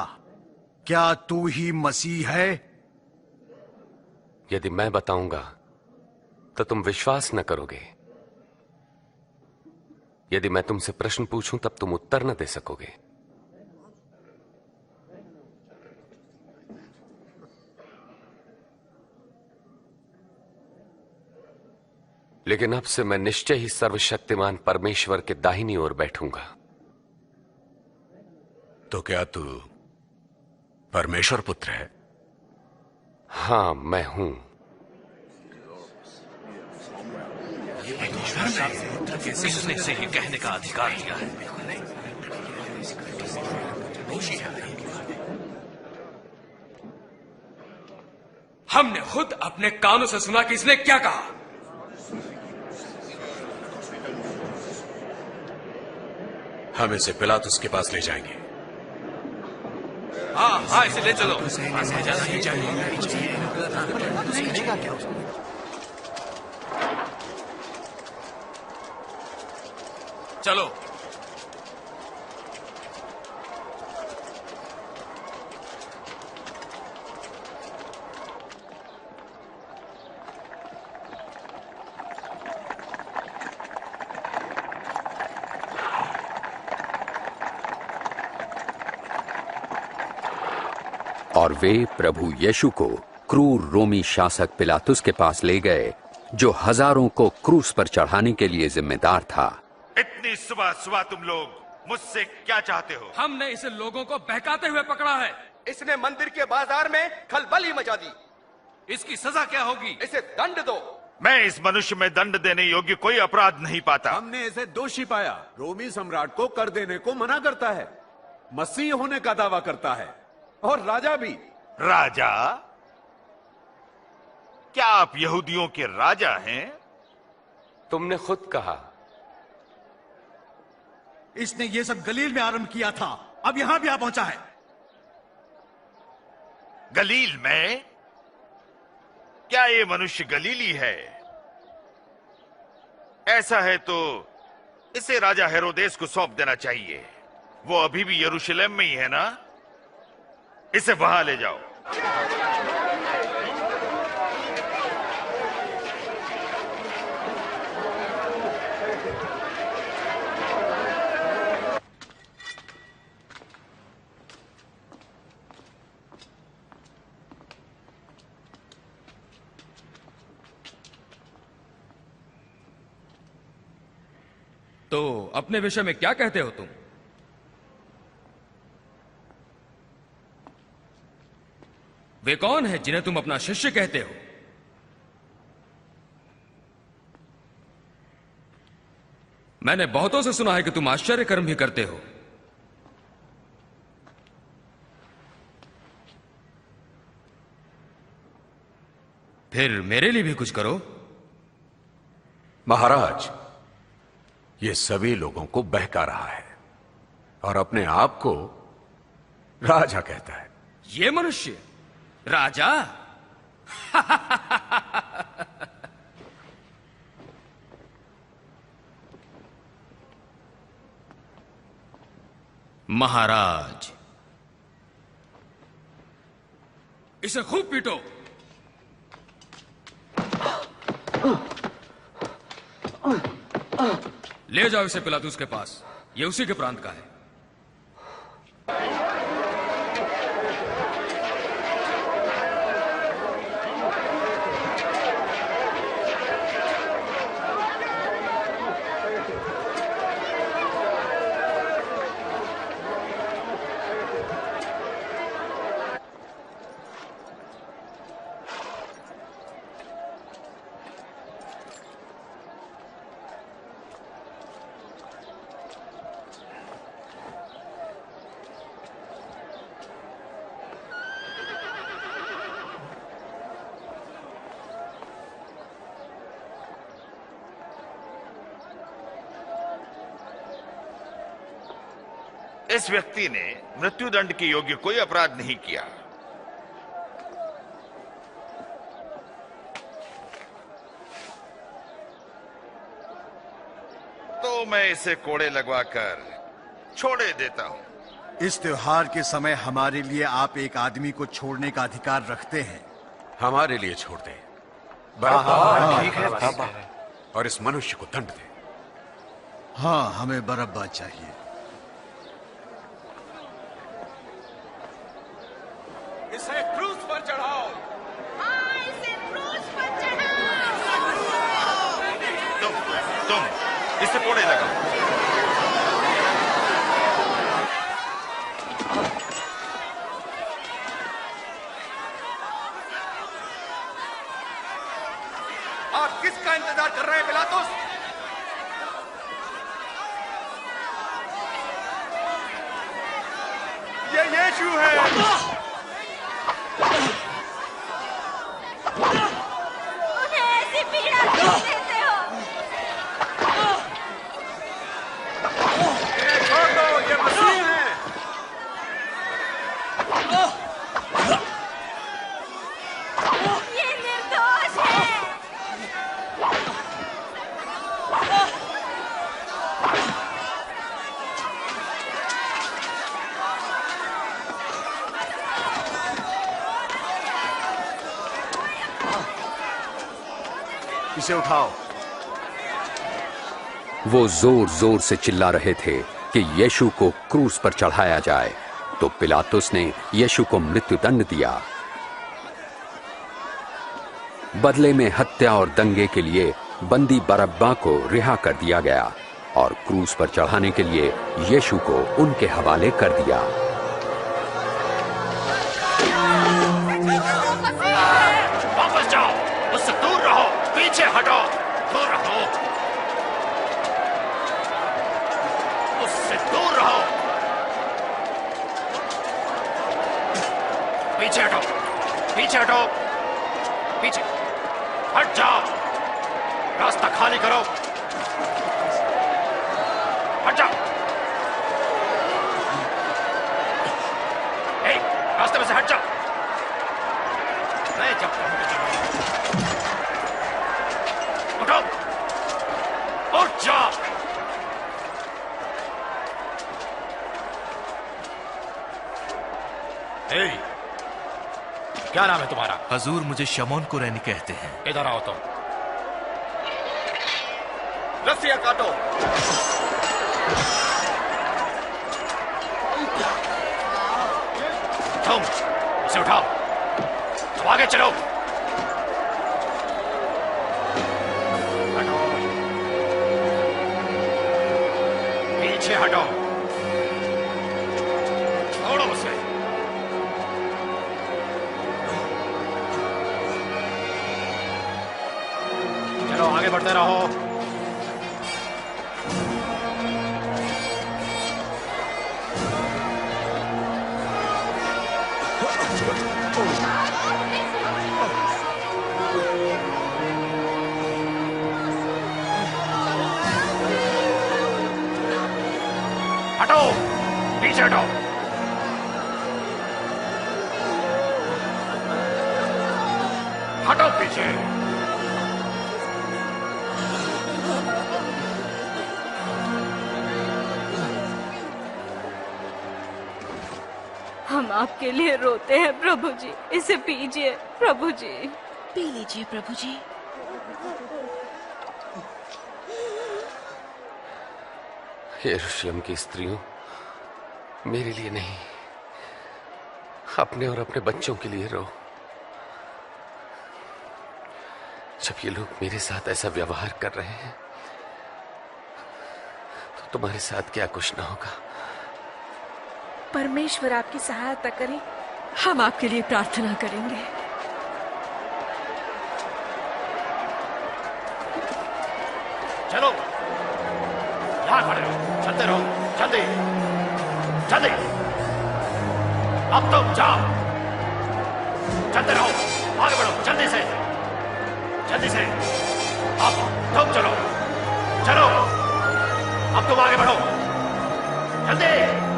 क्या तू ही मसीह है? यदि मैं बताऊंगा तो तुम विश्वास न करोगे। यदि मैं तुमसे प्रश्न पूछूं तब तुम उत्तर न दे सकोगे। लेकिन अब से मैं निश्चय ही सर्वशक्तिमान परमेश्वर के दाहिनी ओर बैठूंगा। तो क्या तू परमेश्वर पुत्र है? हां, मैं हूं। किसने से ही कहने का अधिकार दिया है? हमने खुद अपने कानों से सुना कि इसने क्या कहा। हम इसे पिलातुस के पास ले जाएंगे। हाँ, इसे ले चलो। चलो। और वे प्रभु यीशु को क्रूर रोमी शासक पिलातुस के पास ले गए, जो हजारों को क्रूस पर चढ़ाने के लिए जिम्मेदार था। इतनी सुबह सुबह तुम लोग मुझसे क्या चाहते हो? हमने इसे लोगों को बहकाते हुए पकड़ा है। इसने मंदिर के बाजार में खलबली मचा दी। इसकी सजा क्या होगी? इसे दंड दो। मैं इस मनुष्य में दंड देने योग्य कोई अपराध नहीं पाता। हमने इसे दोषी पाया। रोमी सम्राट को कर देने को मना करता है, मसीह होने का दावा करता है, और राजा भी। राजा? क्या आप यहूदियों के राजा हैं? तुमने खुद कहा। इसने ये सब गलील में आरंभ किया था, अब यहां भी आ पहुंचा है। गलील में? क्या ये मनुष्य गलीली है? ऐसा है तो इसे राजा हेरोदेस को सौंप देना चाहिए। वो अभी भी यरूशलेम में ही है ना? इसे वहां ले जाओ। तो अपने विषय में क्या कहते हो तुम? वे कौन है जिन्हें तुम अपना शिष्य कहते हो? मैंने बहुतों से सुना है कि तुम आश्चर्य कर्म भी करते हो। फिर मेरे लिए भी कुछ करो। महाराज, ये सभी लोगों को बहका रहा है और अपने आप को राजा कहता है। ये मनुष्य राजा? महाराज, इसे खूब पीटो। ले जाओ इसे पिलातुस के पास, ये उसी के प्रांत का है। इस व्यक्ति ने मृत्युदंड के योग्य कोई अपराध नहीं किया। तो मैं इसे कोड़े लगवाकर छोड़े देता हूं। इस त्योहार के समय हमारे लिए आप एक आदमी को छोड़ने का अधिकार रखते हैं। हमारे लिए छोड़ दे। ठीक है। और इस मनुष्य को दंड दे। हाँ, हमें बरअब्बा चाहिए। इसे क्रूस पर चढ़ाओ। हाँ, इसे क्रूस पर चढ़ाओ। तुम इसे कोड़े लगाओ। आप किसका इंतजार कर रहे हैं पिलातुस? ये यीशु है। उन्हें ऐसी पीड़ा क्यों देते हो? इन्हें छोड़ दो, ये मसीह हैं। ये निर्दोष है। इसे उठाओ। वो जोर जोर से चिल्ला रहे थे कि यीशु को क्रूस पर चढ़ाया जाए, तो पिलातुस ने यीशु को मृत्युदंड दिया। बदले में हत्या और दंगे के लिए बंदी बरअब्बा को रिहा कर दिया गया और क्रूस पर चढ़ाने के लिए यीशु को उनके हवाले कर दिया। वापस जाओ, उससे दूर रहो, पीछे हटो, दूर रहो, उससे दूर रहो, पीछे हटो, पीछे हटो, पीछे हट जाओ, रास्ता खाली करो, हट जाओ, रास्ते में से हट जाओ। मैं जब उठो, उठ जाओ। क्या नाम है तुम्हारा? हजूर, मुझे शमौन कुरैनी कहते हैं। इधर आओ तुम। रस्सियां काटो। तुम इसे उठाओ, तुम आगे चलो। पीछे हटो, छोड़ो उसे। चलो आगे बढ़ते रहो। हटो, पीछे हटो। हटो पीछे। हम आपके लिए रोते हैं प्रभु जी, इसे पीजिए प्रभु जी। पी लीजिए प्रभु जी। यरूशलेम की स्त्रियों, मेरे लिए नहीं, अपने और अपने बच्चों के लिए रो। जब ये लोग मेरे साथ ऐसा व्यवहार कर रहे हैं तो तुम्हारे साथ क्या कुछ ना होगा। परमेश्वर आपकी सहायता करे। हम आपके लिए प्रार्थना करेंगे। चलो, यहां खड़े रहो, चलते रहो, जल्दी जल्दी। अब तुम जाओ, चलते रहो, आगे बढ़ो, जल्दी से जल्दी से। अब तुम चलो, चलो, अब तुम आगे बढ़ो, जल्दी।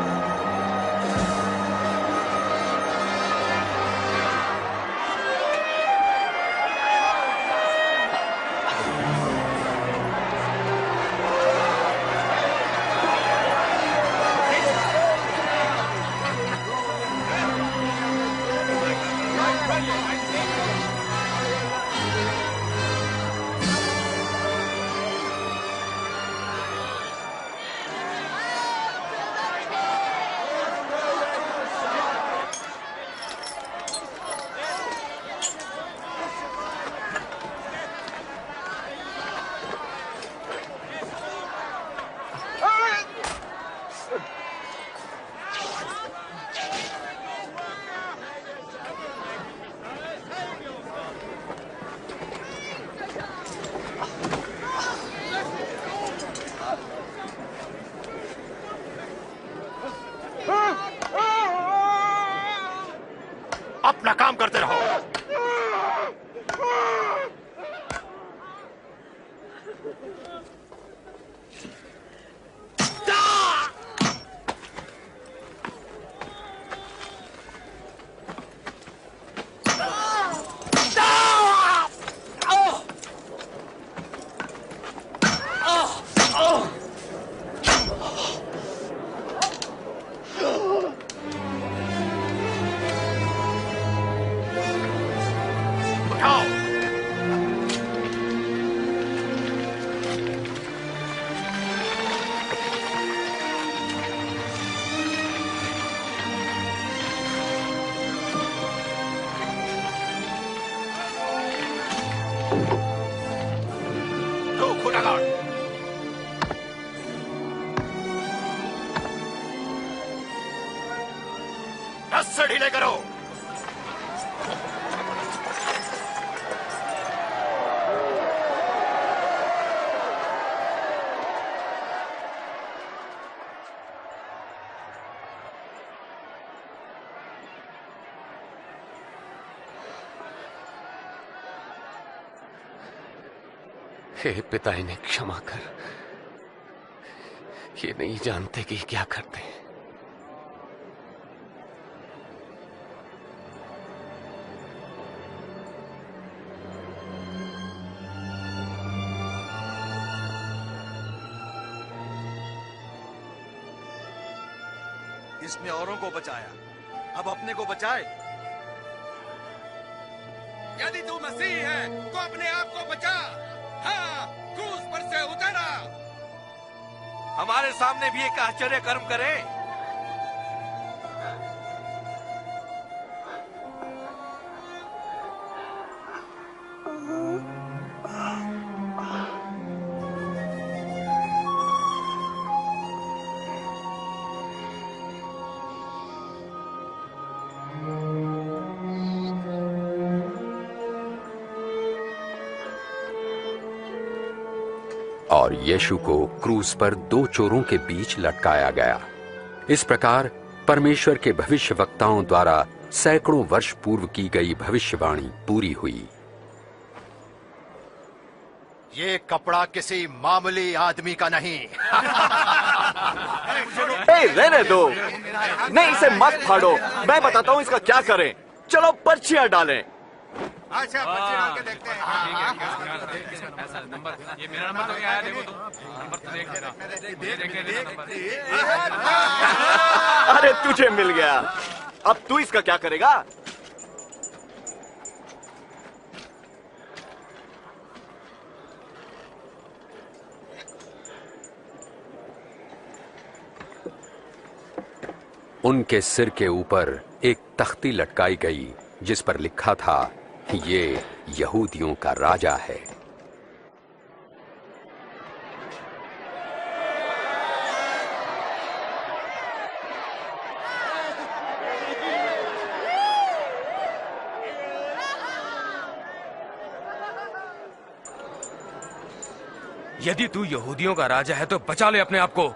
अपना काम करते रहो। रस्से ढीले करो। हे पिता, इन्हें क्षमा कर, ये नहीं जानते कि क्या करते हैं। इसने औरों को बचाया, अब अपने को बचाए। यदि तू मसीह है तो अपने आप को बचा। हाँ, क्रूस पर से उतरा। हमारे सामने भी एक आश्चर्य कर्म करे। और यीशु को क्रूस पर 2 चोरों के बीच लटकाया गया। इस प्रकार परमेश्वर के भविष्यवक्ताओं द्वारा सैकड़ों वर्ष पूर्व की गई भविष्यवाणी पूरी हुई। ये कपड़ा किसी मामूली आदमी का नहीं। रहने दो, नहीं इसे मत फाड़ो, मैं बताता हूँ इसका क्या करें। चलो पर्चियां डालें। अच्छा, पर्ची डाल के देखते हैं। ये मेरा नंबर तो आया, देखो तो नंबर तो देख। अरे तुझे मिल गया, अब तू इसका क्या करेगा? उनके सिर के ऊपर एक तख्ती लटकाई गई जिस पर लिखा था, ये यहूदियों का राजा है। यदि तू यहूदियों का राजा है तो बचा ले अपने आप को।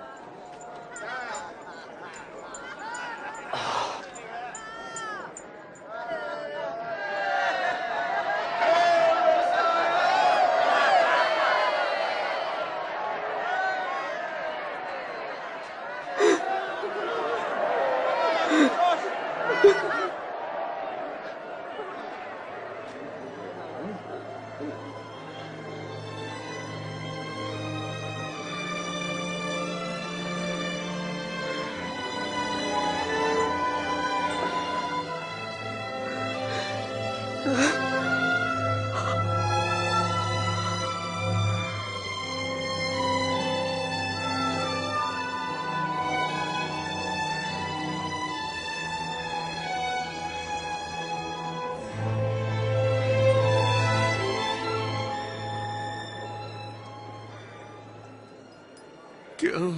क्यों?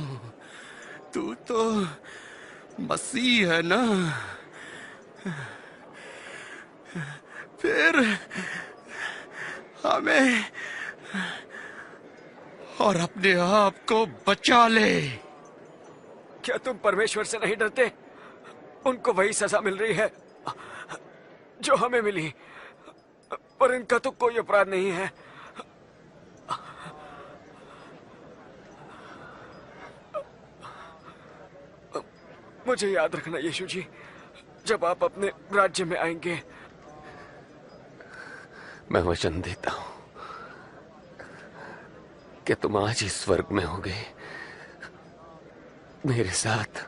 तू तो मसीह है ना? फिर हमें और अपने आप को बचा ले। क्या तुम परमेश्वर से नहीं डरते? उनको वही सजा मिल रही है जो हमें मिली, पर इनका तो कोई अपराध नहीं है। मुझे याद रखना यीशु जी, जब आप अपने राज्य में आएंगे। मैं वचन देता हूं कि तुम आज ही स्वर्ग में होगे मेरे साथ।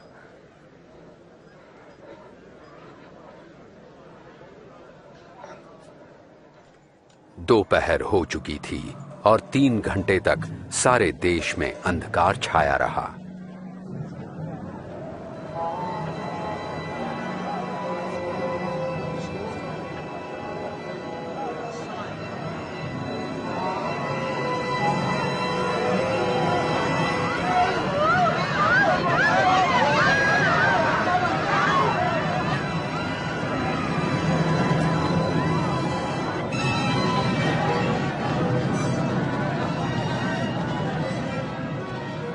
दोपहर हो चुकी थी और 3 घंटे तक सारे देश में अंधकार छाया रहा।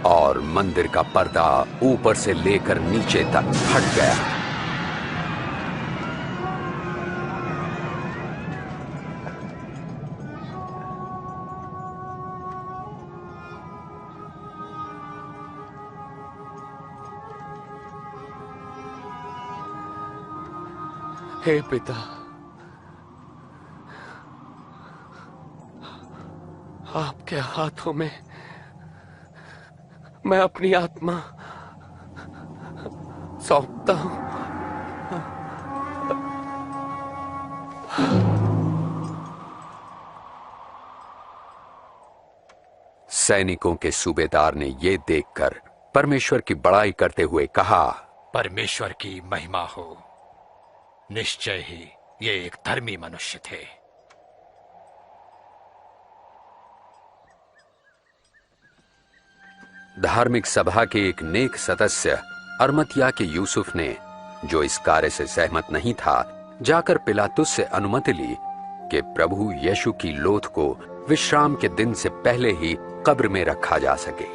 और मंदिर का पर्दा ऊपर से लेकर नीचे तक हट गया। हे पिता, आपके हाथों में मैं अपनी आत्मा सौंपता हूं। सैनिकों के सूबेदार ने ये देखकर परमेश्वर की बड़ाई करते हुए कहा, परमेश्वर की महिमा हो। निश्चय ही ये एक धर्मी मनुष्य थे। धार्मिक सभा के एक नेक सदस्य अरमतिया के यूसुफ ने, जो इस कार्य से सहमत नहीं था, जाकर पिलातुस से अनुमति ली कि प्रभु यीशु की लोथ को विश्राम के दिन से पहले ही कब्र में रखा जा सके।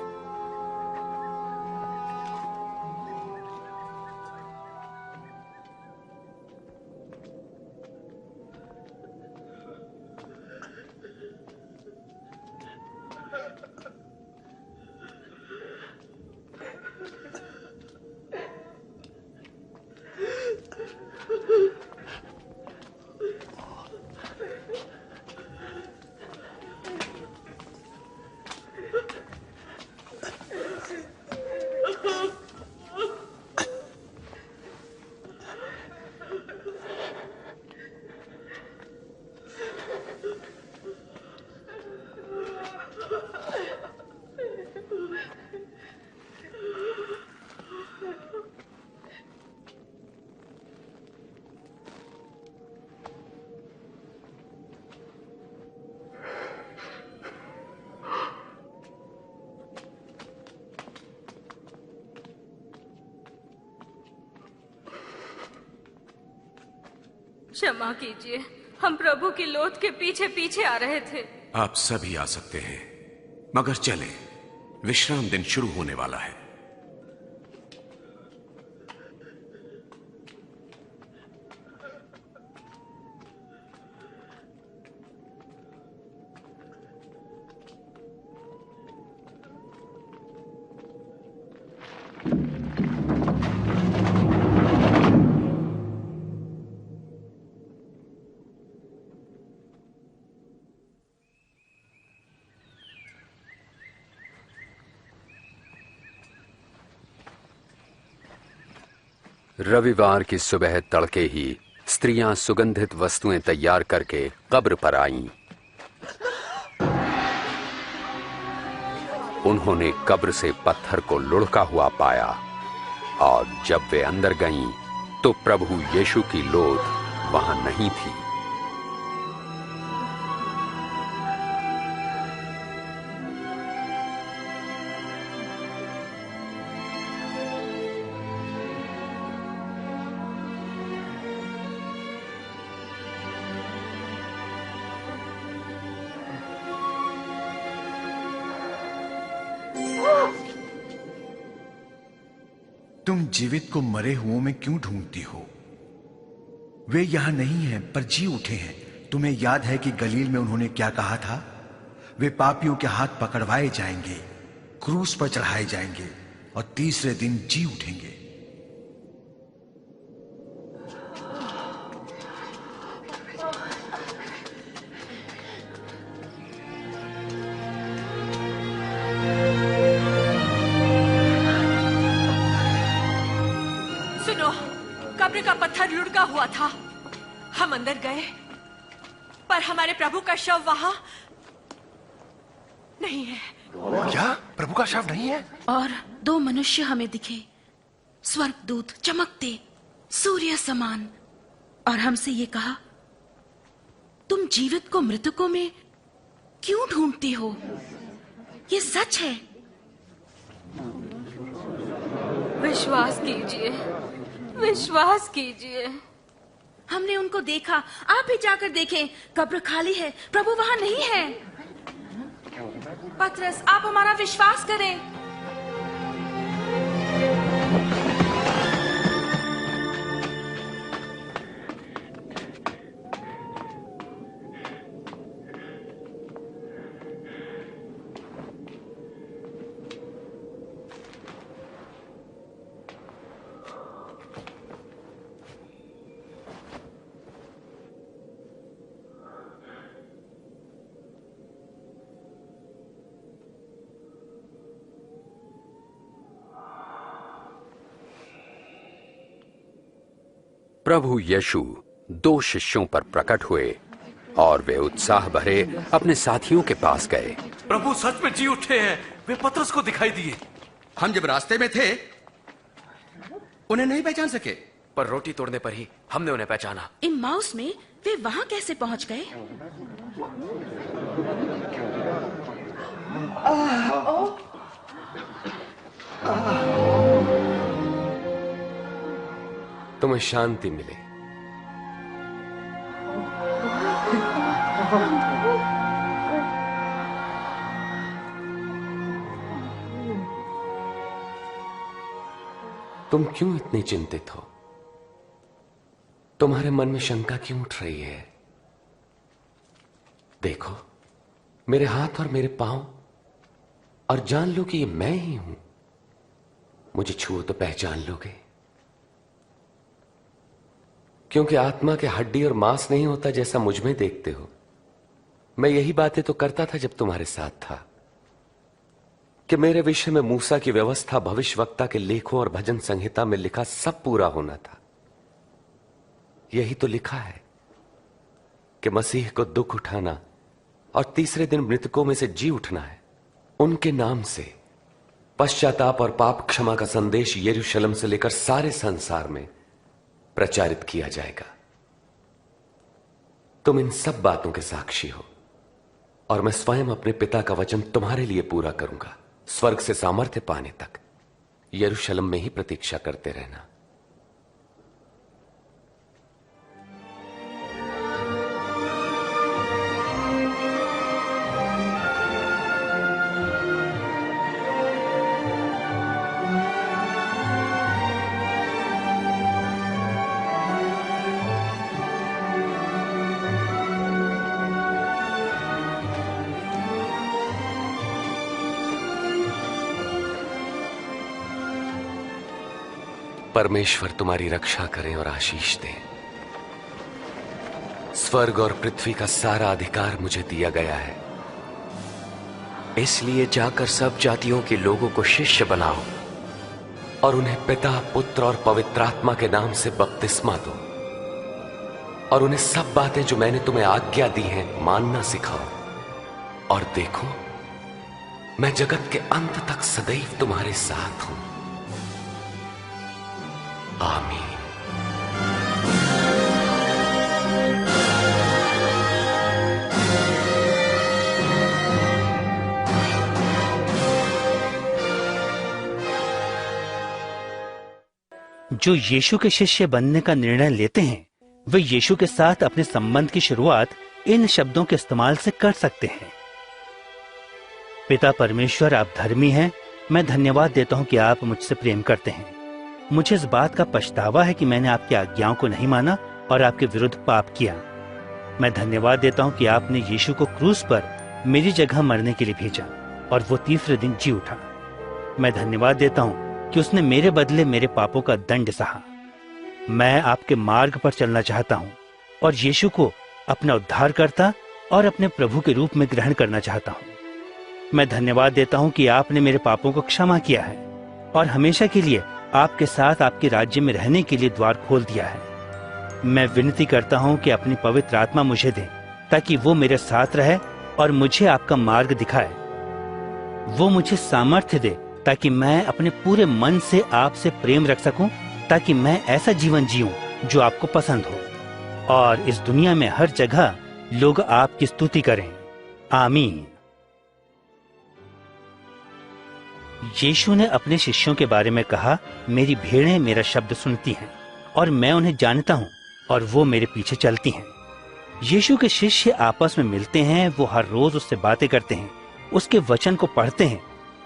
क्षमा कीजिए, हम प्रभु की लोथ के पीछे पीछे आ रहे थे। आप सभी आ सकते हैं, मगर चले, विश्राम दिन शुरू होने वाला है। रविवार की सुबह तड़के ही स्त्रियां सुगंधित वस्तुएं तैयार करके कब्र पर आईं। उन्होंने कब्र से पत्थर को लुढ़का हुआ पाया और जब वे अंदर गईं तो प्रभु यीशु की लोथ वहां नहीं थी। तुम जीवित को मरे हुओं में क्यों ढूंढती हो? वे यहां नहीं हैं पर जी उठे हैं। तुम्हें याद है कि गलील में उन्होंने क्या कहा था? वे पापियों के हाथ पकड़वाए जाएंगे, क्रूस पर चढ़ाए जाएंगे और तीसरे दिन जी उठेंगे। कब्र का पत्थर लुढ़का हुआ था। हम अंदर गए पर हमारे प्रभु का शव वहां नहीं है। क्या प्रभु का शव नहीं है? और दो मनुष्य हमें दिखे, स्वर्गदूत चमकते सूर्य समान, और हमसे ये कहा, तुम जीवित को मृतकों में क्यों ढूंढती हो? ये सच है। विश्वास कीजिए, विश्वास कीजिए। हमने उनको देखा, आप भी जाकर देखें, कब्र खाली है, प्रभु वहां नहीं है। पतरस, आप हमारा विश्वास करें। प्रभु यीशु दो शिष्यों पर प्रकट हुए और वे उत्साह भरे अपने साथियों के पास गए। प्रभु सच में जी उठे हैं, वे पतरस को दिखाई दिए। हम जब रास्ते में थे उन्हें नहीं पहचान सके, पर रोटी तोड़ने पर ही हमने उन्हें पहचाना। इम्माउस में वे वहां कैसे पहुंच गए? तुम्हें शांति मिले। तुम क्यों इतनी चिंतित हो? तुम्हारे मन में शंका क्यों उठ रही है? देखो मेरे हाथ और मेरे पांव और जान लो कि ये मैं ही हूं। मुझे छुओ तो पहचान लोगे, क्योंकि आत्मा के हड्डी और मांस नहीं होता जैसा मुझ में देखते हो। मैं यही बातें तो करता था जब तुम्हारे साथ था, कि मेरे विषय में मूसा की व्यवस्था, भविष्यवक्ता के लेखों और भजन संहिता में लिखा सब पूरा होना था। यही तो लिखा है कि मसीह को दुख उठाना और तीसरे दिन मृतकों में से जी उठना है। उनके नाम से पश्चाताप और पाप क्षमा का संदेश यरूशलेम से लेकर सारे संसार में प्रचारित किया जाएगा। तुम इन सब बातों के साक्षी हो और मैं स्वयं अपने पिता का वचन तुम्हारे लिए पूरा करूंगा। स्वर्ग से सामर्थ्य पाने तक यरूशलेम में ही प्रतीक्षा करते रहना। परमेश्वर तुम्हारी रक्षा करें और आशीष दें। स्वर्ग और पृथ्वी का सारा अधिकार मुझे दिया गया है, इसलिए जाकर सब जातियों के लोगों को शिष्य बनाओ और उन्हें पिता, पुत्र और पवित्र आत्मा के नाम से बपतिस्मा दो और उन्हें सब बातें जो मैंने तुम्हें आज्ञा दी हैं मानना सिखाओ। और देखो मैं जगत के अंत तक सदैव तुम्हारे साथ हूं। आमीन। जो यीशु के शिष्य बनने का निर्णय लेते हैं वे यीशु के साथ अपने संबंध की शुरुआत इन शब्दों के इस्तेमाल से कर सकते हैं। पिता परमेश्वर, आप धर्मी हैं। मैं धन्यवाद देता हूं कि आप मुझसे प्रेम करते हैं। मुझे इस बात का पछतावा है कि मैंने आपकी आज्ञाओं को नहीं माना और आपके विरुद्ध पाप किया। मैं धन्यवाद देता हूं कि आपने यीशु को क्रूस पर मेरी जगह मरने के लिए भेजा और वो तीसरे दिन जी उठा। मैं धन्यवाद देता हूं कि उसने मेरे बदले मेरे पापों का दंड सहा। मैं आपके मार्ग पर चलना चाहता हूं और यीशु को अपना उद्धारकर्ता और अपने प्रभु के रूप में ग्रहण करना चाहता हूं। मैं धन्यवाद देता हूं कि आपने मेरे पापों को क्षमा किया है और हमेशा के लिए आपके साथ आपके राज्य में रहने के लिए द्वार खोल दिया है। मैं विनती करता हूं कि अपनी पवित्र आत्मा मुझे दे ताकि वो मेरे साथ रहे और मुझे आपका मार्ग दिखाए। वो मुझे सामर्थ्य दे ताकि मैं अपने पूरे मन से आपसे प्रेम रख सकूं, ताकि मैं ऐसा जीवन जीऊं जो आपको पसंद हो और इस दुनिया में हर जगह लोग आपकी स्तुति करें। आमीन। यीशु ने अपने शिष्यों के बारे में कहा, मेरी भेड़ें मेरा शब्द सुनती हैं और मैं उन्हें जानता हूं और वो मेरे पीछे चलती हैं। यीशु के शिष्य आपस में मिलते हैं, वो हर रोज उससे बातें करते हैं, उसके वचन को पढ़ते हैं,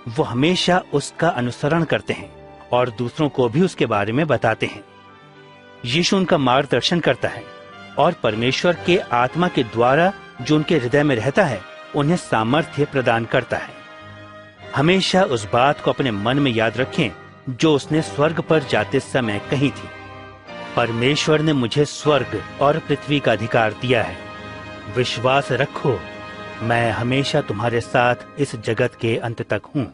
वो हमेशा उसका अनुसरण करते हैं और दूसरों को भी उसके बारे में बताते हैं। यीशु उनका मार्गदर्शन करता है और परमेश्वर के आत्मा के द्वारा जो उनके हृदय में रहता है उन्हें सामर्थ्य प्रदान करता है। हमेशा उस बात को अपने मन में याद रखें जो उसने स्वर्ग पर जाते समय कही थी। परमेश्वर ने मुझे स्वर्ग और पृथ्वी का अधिकार दिया है। विश्वास रखो, मैं हमेशा तुम्हारे साथ इस जगत के अंत तक हूं।